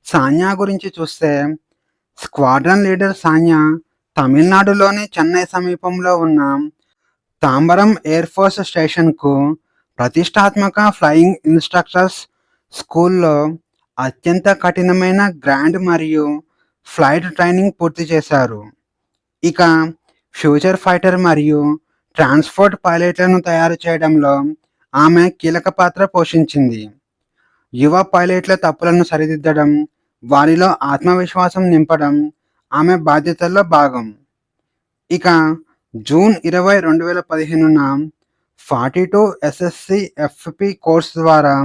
సాన్యా గురించి చూస్తే, స్క్వాడ్రన్ లీడర్ సాన్యా తమిళనాడులోని చెన్నై సమీపంలో ఉన్న తాంబరం ఎయిర్ ఫోర్స్ స్టేషన్కు ప్రతిష్టాత్మక ఫ్లయింగ్ ఇన్స్ట్రక్టర్స్ స్కూల్లో అత్యంత కఠినమైన గ్రాండ్ మరియు ఫ్లైట్ ట్రైనింగ్ పూర్తి చేశారు. ఇక ఫ్యూచర్ ఫైటర్ మరియు ట్రాన్స్పోర్ట్ పైలట్లను తయారు చేయడంలో ఆమె కీలక పాత్ర పోషించింది. యువ పైలట్ల తప్పులను సరిదిద్దడం, వారిలో ఆత్మవిశ్వాసం నింపడం ఆమె బాధ్యతల్లో భాగం. ఇక జూన్ 20, 2015న 42 SSC FP కోర్సు ద్వారా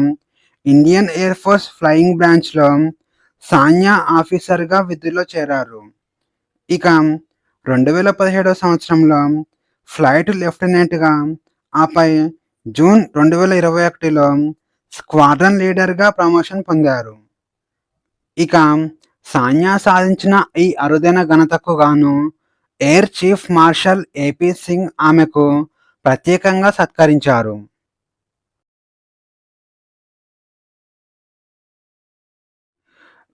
ఇండియన్ ఎయిర్ ఫోర్స్ ఫ్లయింగ్ బ్రాంచ్లో సాన్యా ఆఫీసర్గా విధుల్లో చేరారు. ఇక 2017 సంవత్సరంలో ఫ్లైట్ లెఫ్టినెంట్గా, ఆపై జూన్ 2021లో స్క్వాడ్రన్ లీడర్గా ప్రమోషన్ పొందారు. ఇక సాన్యా సాధించిన ఈ అరుదైన ఘనతకు గాను air chief marshal AP Singh ఆమెకు ప్రత్యేకంగా సత్కరించారు.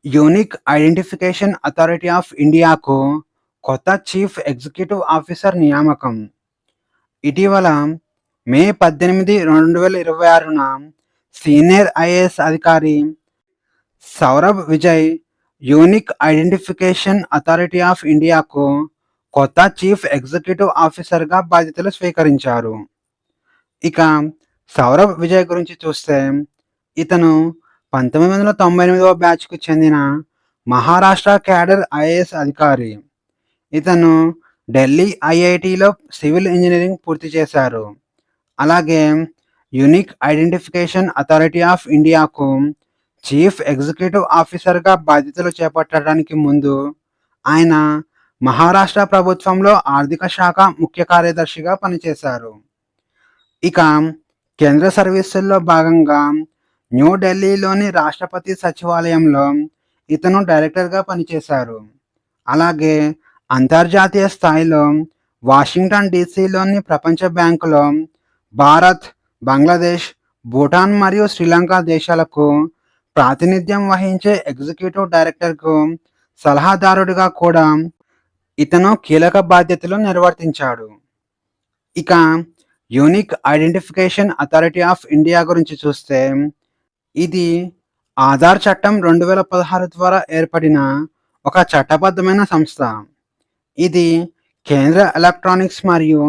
యూనిక్ ఐడెంటిఫికేషన్ అథారిటీ ఆఫ్ ఇండియాకు కొత్త చీఫ్ ఎగ్జిక్యూటివ్ ఆఫీసర్ నియామకం. ఇటీవల మే 18, 2026న సీనియర్ ఐఏఎస్ అధికారి Saurabh Vijay unique identification authority of ఇండియాకు కొత్త చీఫ్ ఎగ్జిక్యూటివ్ ఆఫీసర్గా బాధ్యతలు స్వీకరించారు. ఇక సౌరభ్ విజయ్ గురించి చూస్తే ఇతను 1998వ బ్యాచ్కు చెందిన మహారాష్ట్ర క్యాడర్ ఐఏఎస్ అధికారి. ఇతను ఢిల్లీ ఐఐటిలో సివిల్ ఇంజనీరింగ్ పూర్తి చేశారు. అలాగే యూనిక్ ఐడెంటిఫికేషన్ అథారిటీ ఆఫ్ ఇండియాకు చీఫ్ ఎగ్జిక్యూటివ్ ఆఫీసర్గా బాధ్యతలు చేపట్టడానికి ముందు ఆయన మహారాష్ట్ర ప్రభుత్వంలో ఆర్థిక శాఖ ముఖ్య కార్యదర్శిగా పనిచేశారు. ఇక కేంద్ర సర్వీసుల్లో భాగంగా న్యూఢిల్లీలోని రాష్ట్రపతి సచివాలయంలో ఇతను డైరెక్టర్గా పనిచేశారు. అలాగే అంతర్జాతీయ స్థాయిలో వాషింగ్టన్ డీసీలోని ప్రపంచ బ్యాంకులో భారత్, బంగ్లాదేశ్, భూటాన్ మరియు శ్రీలంక దేశాలకు ప్రాతినిధ్యం వహించే ఎగ్జిక్యూటివ్ డైరెక్టర్కు సలహాదారుడిగా కూడా ఇతను కీలక బాధ్యతలు నిర్వర్తించాడు. ఇక unique identification authority of India గురించి చూస్తే ఇది ఆధార్ చట్టం 2016 ద్వారా ఏర్పడిన ఒక చట్టబద్ధమైన సంస్థ. ఇది కేంద్ర ఎలక్ట్రానిక్స్ మరియు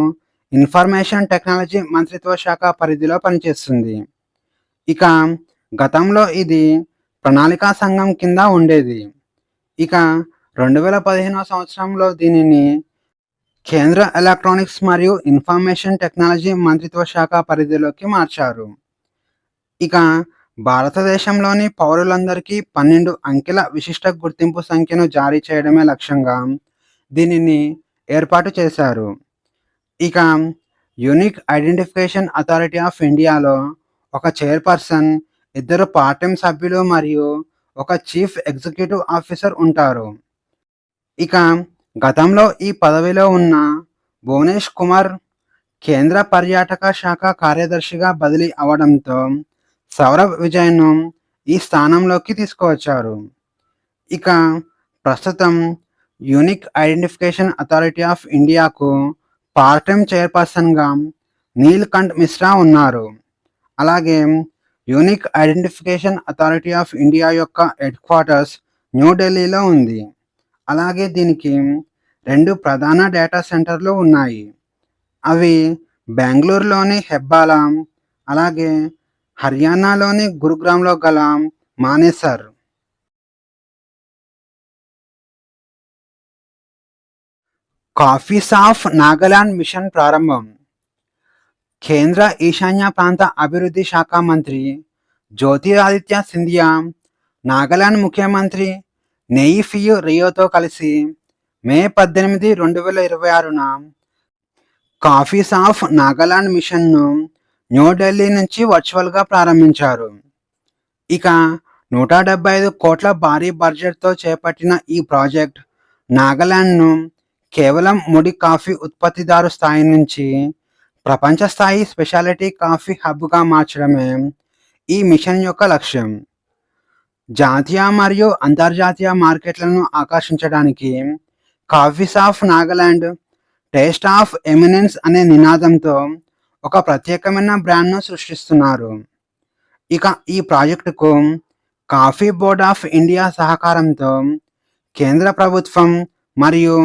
ఇన్ఫర్మేషన్ టెక్నాలజీ మంత్రిత్వ శాఖ పరిధిలో పనిచేస్తుంది. ఇక గతంలో ఇది ప్రణాళికా సంఘం కింద ఉండేది. ఇక 2015వ సంవత్సరంలో దీనిని కేంద్ర ఎలక్ట్రానిక్స్ మరియు ఇన్ఫర్మేషన్ టెక్నాలజీ మంత్రిత్వ శాఖ పరిధిలోకి మార్చారు. ఇక భారతదేశంలోని పౌరులందరికీ 12 అంకెల విశిష్ట గుర్తింపు సంఖ్యను జారీ చేయడమే లక్ష్యంగా దీనిని ఏర్పాటు చేశారు. ఇక యూనిక్ ఐడెంటిఫికేషన్ అథారిటీ ఆఫ్ ఇండియాలో ఒక చైర్పర్సన్, 2 పార్ట్ టైం సభ్యులు మరియు ఒక చీఫ్ ఎగ్జిక్యూటివ్ ఆఫీసర్ ఉంటారు. ఇక గతంలో ఈ పదవిలో ఉన్న భువనేష్ కుమార్ కేంద్ర పర్యాటక శాఖ కార్యదర్శిగా బదిలీ అవడంతో సౌరభ్ విజయ్ను ఈ స్థానంలోకి తీసుకువచ్చారు. ఇక ప్రస్తుతం యూనిక్ ఐడెంటిఫికేషన్ అథారిటీ ఆఫ్ ఇండియాకు పార్ట్ టైం చైర్పర్సన్గా నీల్కంఠ్ మిశ్రా ఉన్నారు. అలాగే unique identification authority of India యొక్క హెడ్ క్వార్టర్స్ న్యూఢిల్లీలో ఉంది. అలాగే దీనికి 2 ప్రధాన డేటా సెంటర్లు ఉన్నాయి. అవి బెంగళూరులోని హెబ్బాలా, అలాగే హర్యానాలోని గురుగ్రామ్లో గల Manesar. Coffees of Nagaland mission ప్రారంభం. కేంద్ర ఈశాన్య ప్రాంత అభివృద్ధి శాఖ మంత్రి జ్యోతిరాదిత్య సింధియా నాగాలాండ్ ముఖ్యమంత్రి నెయిఫియు రియోతో కలిసి మే 18, 2026న కాఫీస్ ఆఫ్ నాగాలాండ్ మిషన్ను న్యూఢిల్లీ నుంచి వర్చువల్గా ప్రారంభించారు. ఇక 175 కోట్ల భారీ బడ్జెట్తో చేపట్టిన ఈ ప్రాజెక్ట్ నాగాలాండ్ను కేవలం ముడి కాఫీ ఉత్పత్తిదారు స్థాయి నుంచి ప్రపంచ స్థాయి స్పెషాలిటీ కాఫీ హబ్గా మార్చడమే ఈ మిషన్ యొక్క లక్ష్యం. జాతీయ మరియు అంతర్జాతీయ మార్కెట్లను ఆకర్షించడానికి coffees of Nagaland taste of eminence అనే నినాదంతో ఒక ప్రత్యేకమైన బ్రాండ్ను సృష్టిస్తున్నారు. ఇక ఈ ప్రాజెక్టుకు కాఫీ బోర్డ్ ఆఫ్ ఇండియా సహకారంతో కేంద్ర ప్రభుత్వం మరియు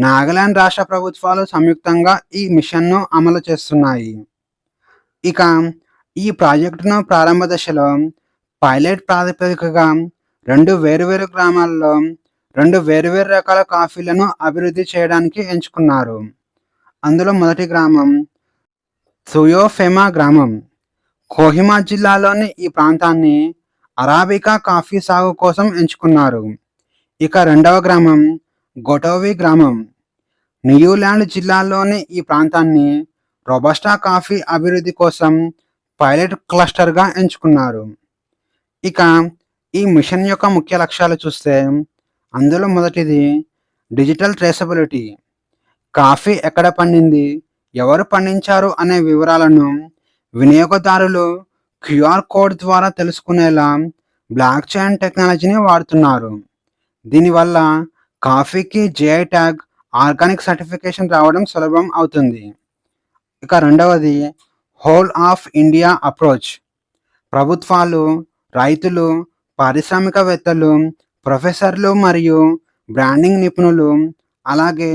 నాగాలాండ్ రాష్ట్ర ప్రభుత్వాలు సంయుక్తంగా ఈ మిషన్ను అమలు చేస్తున్నాయి. ఇక ఈ ప్రాజెక్టును ప్రారంభ దశలో పైలట్ ప్రాతిపదికగా 2 వేర్వేరు గ్రామాల్లో 2 వేర్వేరు రకాల కాఫీలను అభివృద్ధి చేయడానికి ఎంచుకున్నారు. అందులో మొదటి గ్రామం సుయోఫెమా గ్రామం. కోహిమా జిల్లాలోని ఈ ప్రాంతాన్ని అరాబికా కాఫీ సాగు కోసం ఎంచుకున్నారు. ఇక రెండవ గ్రామం గొటోవి గ్రామం. న్యూజిలాండ్ జిల్లాలోని ఈ ప్రాంతాన్ని రొబస్టా కాఫీ అభివృద్ధి కోసం పైలట్ క్లస్టర్గా ఎంచుకున్నారు. ఇక ఈ మిషన్ యొక్క ముఖ్య లక్ష్యాలు చూస్తే అందులో మొదటిది డిజిటల్ ట్రేసబిలిటీ. కాఫీ ఎక్కడ పండింది, ఎవరు పండించారు అనే వివరాలను వినియోగదారులు క్యూఆర్ కోడ్ ద్వారా తెలుసుకునేలా బ్లాక్ చైన్ టెక్నాలజీని వాడుతున్నారు. దీనివల్ల కాఫీకి జిఐ ట్యాగ్, ఆర్గానిక్ సర్టిఫికేషన్ రావడం సులభం అవుతుంది. ఇక రెండవది హోల్ ఆఫ్ ఇండియా అప్రోచ్. ప్రభుత్వాలు, రైతులు, పారిశ్రామికవేత్తలు, ప్రొఫెసర్లు మరియు బ్రాండింగ్ నిపుణులు, అలాగే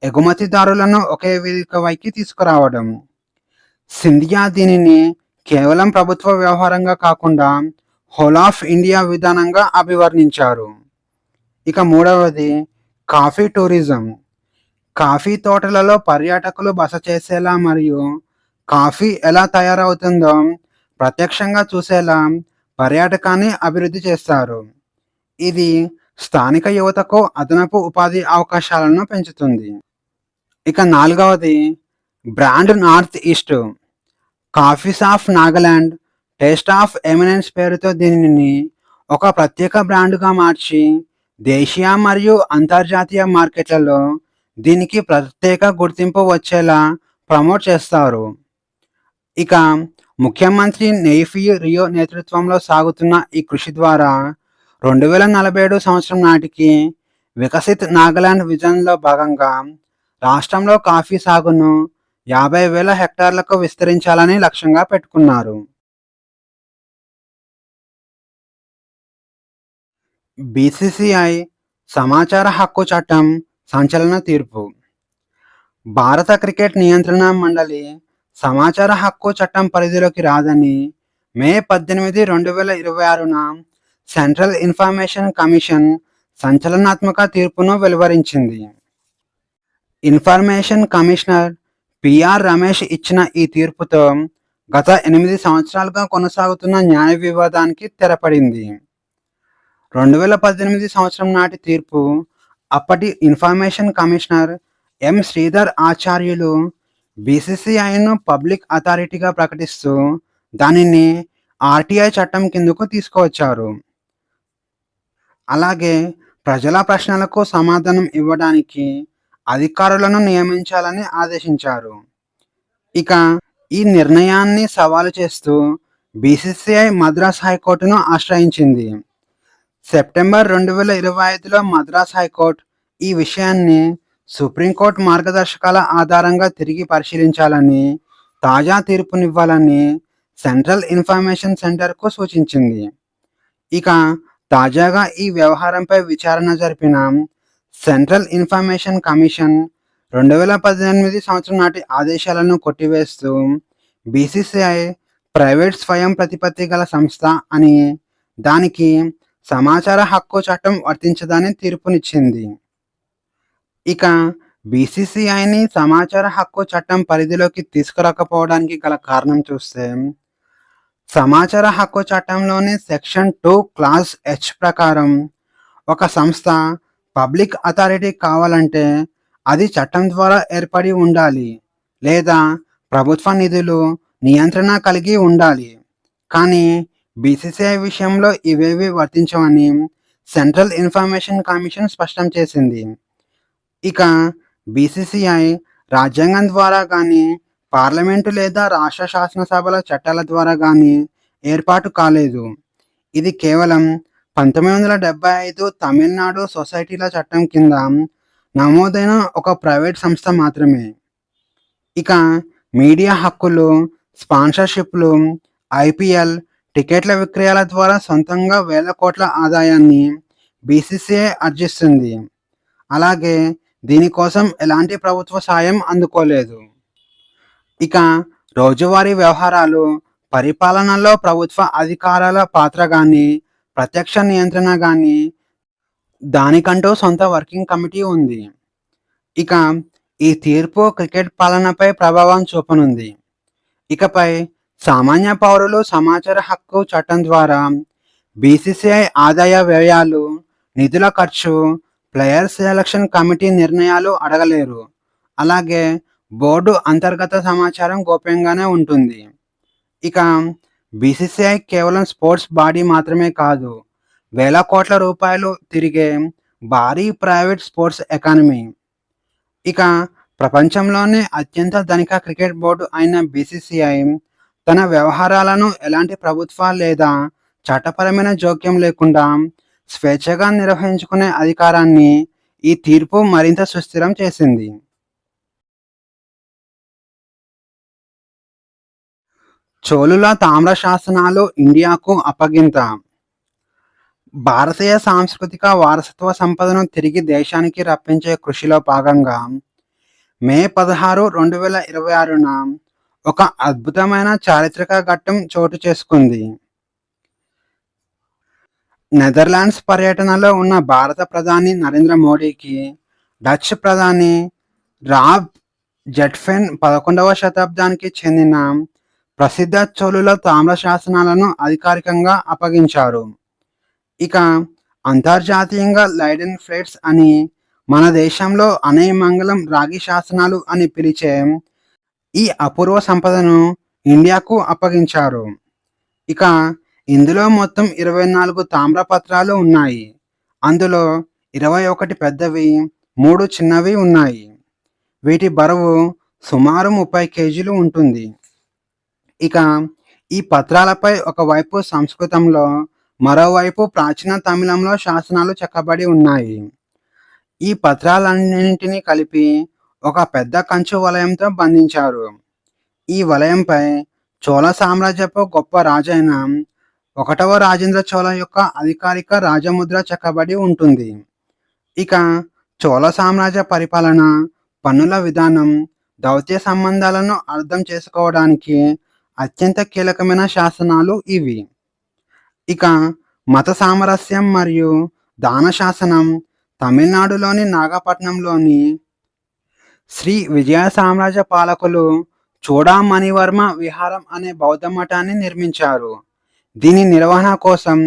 ఎగుమతిదారులను ఒకే వేదికపైకి తీసుకురావడం. సింధియా దీనిని కేవలం ప్రభుత్వ వ్యవహారంగా కాకుండా హోల్ ఆఫ్ ఇండియా విధానంగా అభివర్ణించారు. ఇక మూడవది కాఫీ టూరిజం. కాఫీ తోటలలో పర్యాటకులు బస చేసేలా మరియు కాఫీ ఎలా తయారవుతుందో ప్రత్యక్షంగా చూసేలా పర్యాటకాన్ని అభివృద్ధి చేస్తారు. ఇది స్థానిక యువతకు అదనపు ఉపాధి అవకాశాలను పెంచుతుంది. ఇక నాలుగవది brand north east. Coffees of Nagaland, taste of eminence పేరుతో దీనిని ఒక ప్రత్యేక బ్రాండ్గా మార్చి దేశీయ మరియు అంతర్జాతీయ మార్కెట్లలో దీనికి ప్రత్యేక గుర్తింపు వచ్చేలా ప్రమోట్ చేస్తారు. ఇక ముఖ్యమంత్రి నెయిఫీ రియో నేతృత్వంలో సాగుతున్న ఈ కృషి ద్వారా 2047 సంవత్సరం నాటికి వికసిత్ నాగాలాండ్ విజన్లో భాగంగా రాష్ట్రంలో కాఫీ సాగును 50,000 హెక్టార్లకు విస్తరించాలని లక్ష్యంగా పెట్టుకున్నారు. బీసీసీఐ సమాచార హక్కు చట్టం సంచలన తీర్పు. భారత క్రికెట్ నియంత్రణ మండలి సమాచార హక్కు చట్టం పరిధిలోకి రాదని మే 18, 2026న సెంట్రల్ ఇన్ఫర్మేషన్ కమిషన్ సంచలనాత్మక తీర్పును వెలువరించింది. ఇన్ఫర్మేషన్ కమిషనర్ పిఆర్ రమేష్ ఇచ్చిన ఈ తీర్పుతో గత 8 సంవత్సరాలుగా కొనసాగుతున్న న్యాయ వివాదానికి తెరపడింది. 2018 సంవత్సరం నాటి తీర్పు అప్పటి ఇన్ఫర్మేషన్ కమిషనర్ ఎం శ్రీధర్ ఆచార్యులు బీసీసీఐను పబ్లిక్ అథారిటీగా ప్రకటిస్తూ దానిని ఆర్టీఐ చట్టం కిందకు తీసుకువచ్చారు. అలాగే ప్రజల ప్రశ్నలకు సమాధానం ఇవ్వడానికి అధికారులను నియమించాలని ఆదేశించారు. ఇక ఈ నిర్ణయాన్ని సవాలు చేస్తూ బీసీసీఐ మద్రాస్ హైకోర్టును ఆశ్రయించింది. సెప్టెంబర్ 2025లో మద్రాస్ హైకోర్టు ఈ విషయాన్ని సుప్రీంకోర్టు మార్గదర్శకాల ఆధారంగా తిరిగి పరిశీలించాలని, తాజా తీర్పునివ్వాలని సెంట్రల్ ఇన్ఫర్మేషన్ సెంటర్కు సూచించింది. ఇక తాజాగా ఈ వ్యవహారంపై విచారణ జరిపిన సెంట్రల్ ఇన్ఫర్మేషన్ కమిషన్ 2018 సంవత్సరం నాటి ఆదేశాలను కొట్టివేస్తూ బీసీసీఐ ప్రైవేట్ స్వయం ప్రతిపత్తి గల సంస్థ అని, దానికి సమాచార హక్కు చట్టం వర్తించదని తీర్పునిచ్చింది. ఇక బీసీసీఐని సమాచార హక్కు చట్టం పరిధిలోకి తీసుకురాకపోవడానికి గల కారణం చూస్తే సమాచార హక్కు చట్టంలోని సెక్షన్ 2 క్లాస్ హెచ్ ప్రకారం ఒక సంస్థ పబ్లిక్ అథారిటీ కావాలంటే అది చట్టం ద్వారా ఏర్పడి ఉండాలి లేదా ప్రభుత్వ నిధులు, నియంత్రణ కలిగి ఉండాలి. కానీ బీసీసీఐ విషయంలో ఇవేవి వర్తించవని సెంట్రల్ ఇన్ఫర్మేషన్ కమిషన్ స్పష్టం చేసింది. ఇక బీసీసీఐ రాజ్యాంగం ద్వారా కానీ, పార్లమెంటు లేదా రాష్ట్ర శాసనసభల చట్టాల ద్వారా కానీ ఏర్పాటు కాలేదు. ఇది కేవలం 1975 తమిళనాడు సొసైటీల చట్టం కింద నమోదైన ఒక ప్రైవేట్ సంస్థ మాత్రమే. ఇక మీడియా హక్కులు, స్పాన్సర్షిప్లు, ఐపీఎల్, టికెట్ల విక్రయాల ద్వారా సొంతంగా వేల కోట్ల ఆదాయాన్ని బీసీసీఐ ఆర్జిస్తుంది. అలాగే దీనికోసం ఎలాంటి ప్రభుత్వ సాయం అందుకోలేదు. ఇక రోజువారీ వ్యవహారాలు, పరిపాలనలో ప్రభుత్వ అధికారాల పాత్ర కానీ, ప్రత్యక్ష నియంత్రణ కానీ దానికంటూ సొంత వర్కింగ్ కమిటీ ఉంది. ఇక ఈ తీర్పు క్రికెట్ పాలనపై ప్రభావం చూపనుంది. ఇకపై సామాన్య పౌరులు సమాచార హక్కు చట్టం ద్వారా బీసీసీఐ ఆదాయ వ్యయాలు, నిధుల ఖర్చు, ప్లేయర్ సెలక్షన్ కమిటీ నిర్ణయాలు అడగలేరు. అలాగే బోర్డు అంతర్గత సమాచారం గోప్యంగానే ఉంటుంది. ఇక బీసీసీఐ కేవలం స్పోర్ట్స్ బాడీ మాత్రమే కాదు. వేల కోట్ల రూపాయలు తిరిగే భారీ ప్రైవేట్ స్పోర్ట్స్ ఎకానమీ. ఇక ప్రపంచంలోనే అత్యంత ధనిక క్రికెట్ బోర్డు అయిన బీసీసీఐ తన వ్యవహారాలను ఎలాంటి ప్రభుత్వ లేదా చట్టపరమైన జోక్యం లేకుండా స్వేచ్ఛగా నిర్వహించుకునే అధికారాన్ని ఈ తీర్పు మరింత సుస్థిరం చేసింది. చోళుల తామ్ర శాసనాలు ఇండియాకు అప్పగింత. భారతీయ సాంస్కృతిక వారసత్వ సంపదను తిరిగి దేశానికి రప్పించే కృషిలో భాగంగా మే 16, 2026న ఒక అద్భుతమైన చారిత్రక ఘట్టం చోటు చేసుకుంది. నెదర్లాండ్స్ పర్యటనలో ఉన్న భారత ప్రధాని నరేంద్ర మోడీకి డచ్ ప్రధాని రాబ్ జెట్ఫెన్ 11వ శతాబ్దానికి చెందిన ప్రసిద్ధ చోళుల తామ్ర శాసనాలను అధికారికంగా అప్పగించారు. ఇక అంతర్జాతీయంగా లైడెన్ ఫ్లేట్స్ అని, మన దేశంలో అనయమంగళం రాగి శాసనాలు అని పిలిచే ఈ అపూర్వ సంపదను ఇండియాకు అప్పగించారు. ఇక ఇందులో మొత్తం 24 తామ్రపత్రాలు ఉన్నాయి. అందులో 21 పెద్దవి, 3 చిన్నవి ఉన్నాయి. వీటి బరువు సుమారు 30 కేజీలు ఉంటుంది. ఇక ఈ పత్రాలపై ఒకవైపు సంస్కృతంలో, మరోవైపు ప్రాచీన తమిళంలో శాసనాలు చెక్కబడి ఉన్నాయి. ఈ పత్రాలన్నింటినీ కలిపి ఒక పెద్ద కంచు వలయంతో బంధించారు. ఈ వలయంపై చోళ సామ్రాజ్యపు గొప్ప రాజైన 1వ రాజేంద్ర చోళ యొక్క అధికారిక రాజముద్ర చెక్కబడి ఉంటుంది. ఇక చోళ సామ్రాజ్య పరిపాలన, పన్నుల విధానం, దౌత్య సంబంధాలను అర్థం చేసుకోవడానికి అత్యంత కీలకమైన శాసనాలు ఇవి. ఇక మత సామరస్యం మరియు దాన శాసనం తమిళనాడులోని నాగపట్నంలోని శ్రీ విజయ సామ్రాజ్య పాలకులు చూడామణివర్మ విహారం అనే బౌద్ధ మఠాన్ని నిర్మించారు. దీని నిర్వహణ కోసం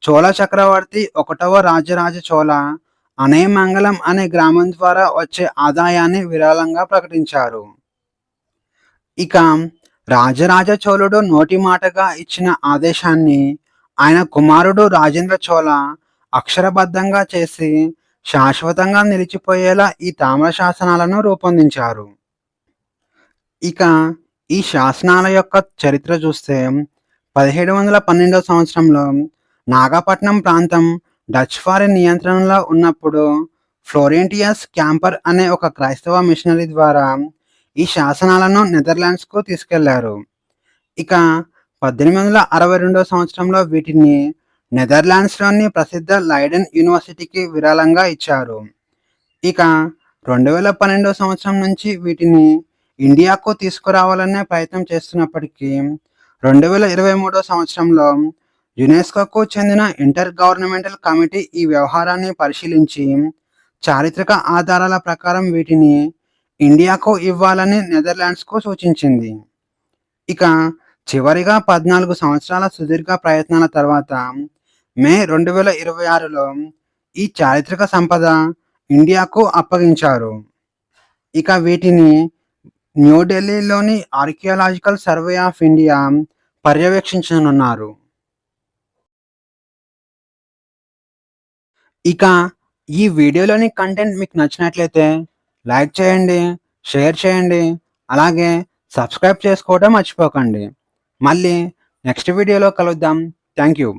చోళ చక్రవర్తి 1వ రాజరాజ చోళ అనయమంగళం అనే గ్రామం ద్వారా వచ్చే ఆదాయాన్ని విరాళంగా ప్రకటించారు. ఇక రాజరాజ చోళుడు నోటి మాటగా ఇచ్చిన ఆదేశాన్ని ఆయన కుమారుడు రాజేంద్ర చోళ అక్షరబద్ధంగా చేసి శాశ్వతంగా నిలిచిపోయేలా ఈ తామ్ర శాసనాలను రూపొందించారు. ఇక ఈ శాసనాల యొక్క చరిత్ర చూస్తే 1712వ సంవత్సరంలో నాగపట్నం ప్రాంతం డచ్ వారి నియంత్రణలో ఉన్నప్పుడు ఫ్లోరెంటియస్ క్యాంపర్ అనే ఒక క్రైస్తవ మిషనరీ ద్వారా ఈ శాసనాలను నెదర్లాండ్స్కు తీసుకెళ్లారు. ఇక 1862వ సంవత్సరంలో వీటిని నెదర్లాండ్స్లోని ప్రసిద్ధ లైడెన్ యూనివర్సిటీకి విరాళంగా ఇచ్చారు. ఇక 2012వ సంవత్సరం నుంచి వీటిని ఇండియాకు తీసుకురావాలనే ప్రయత్నం చేస్తున్నప్పటికీ 2023వ సంవత్సరంలో యునెస్కోకు చెందిన ఇంటర్ గవర్నమెంటల్ కమిటీ ఈ వ్యవహారాన్ని పరిశీలించి చారిత్రక ఆధారాల ప్రకారం వీటిని ఇండియాకు ఇవ్వాలని నెదర్లాండ్స్కు సూచించింది. ఇక చివరిగా 14 సంవత్సరాల సుదీర్ఘ ప్రయత్నాల తర్వాత మే 2026లో ఈ చారిత్రక సంపద ఇండియాకు అప్పగించారు. ఇక వీటిని న్యూఢిల్లీలోని ఆర్కియాలజికల్ సర్వే ఆఫ్ ఇండియా పర్యవేక్షించనున్నారు. ఇక ఈ వీడియోలోని కంటెంట్ మీకు నచ్చినట్లయితే లైక్ చేయండి, షేర్ చేయండి, అలాగే సబ్స్క్రైబ్ చేసుకోవడం మర్చిపోకండి. మళ్ళీ నెక్స్ట్ వీడియోలో కలుద్దాం. Thank you.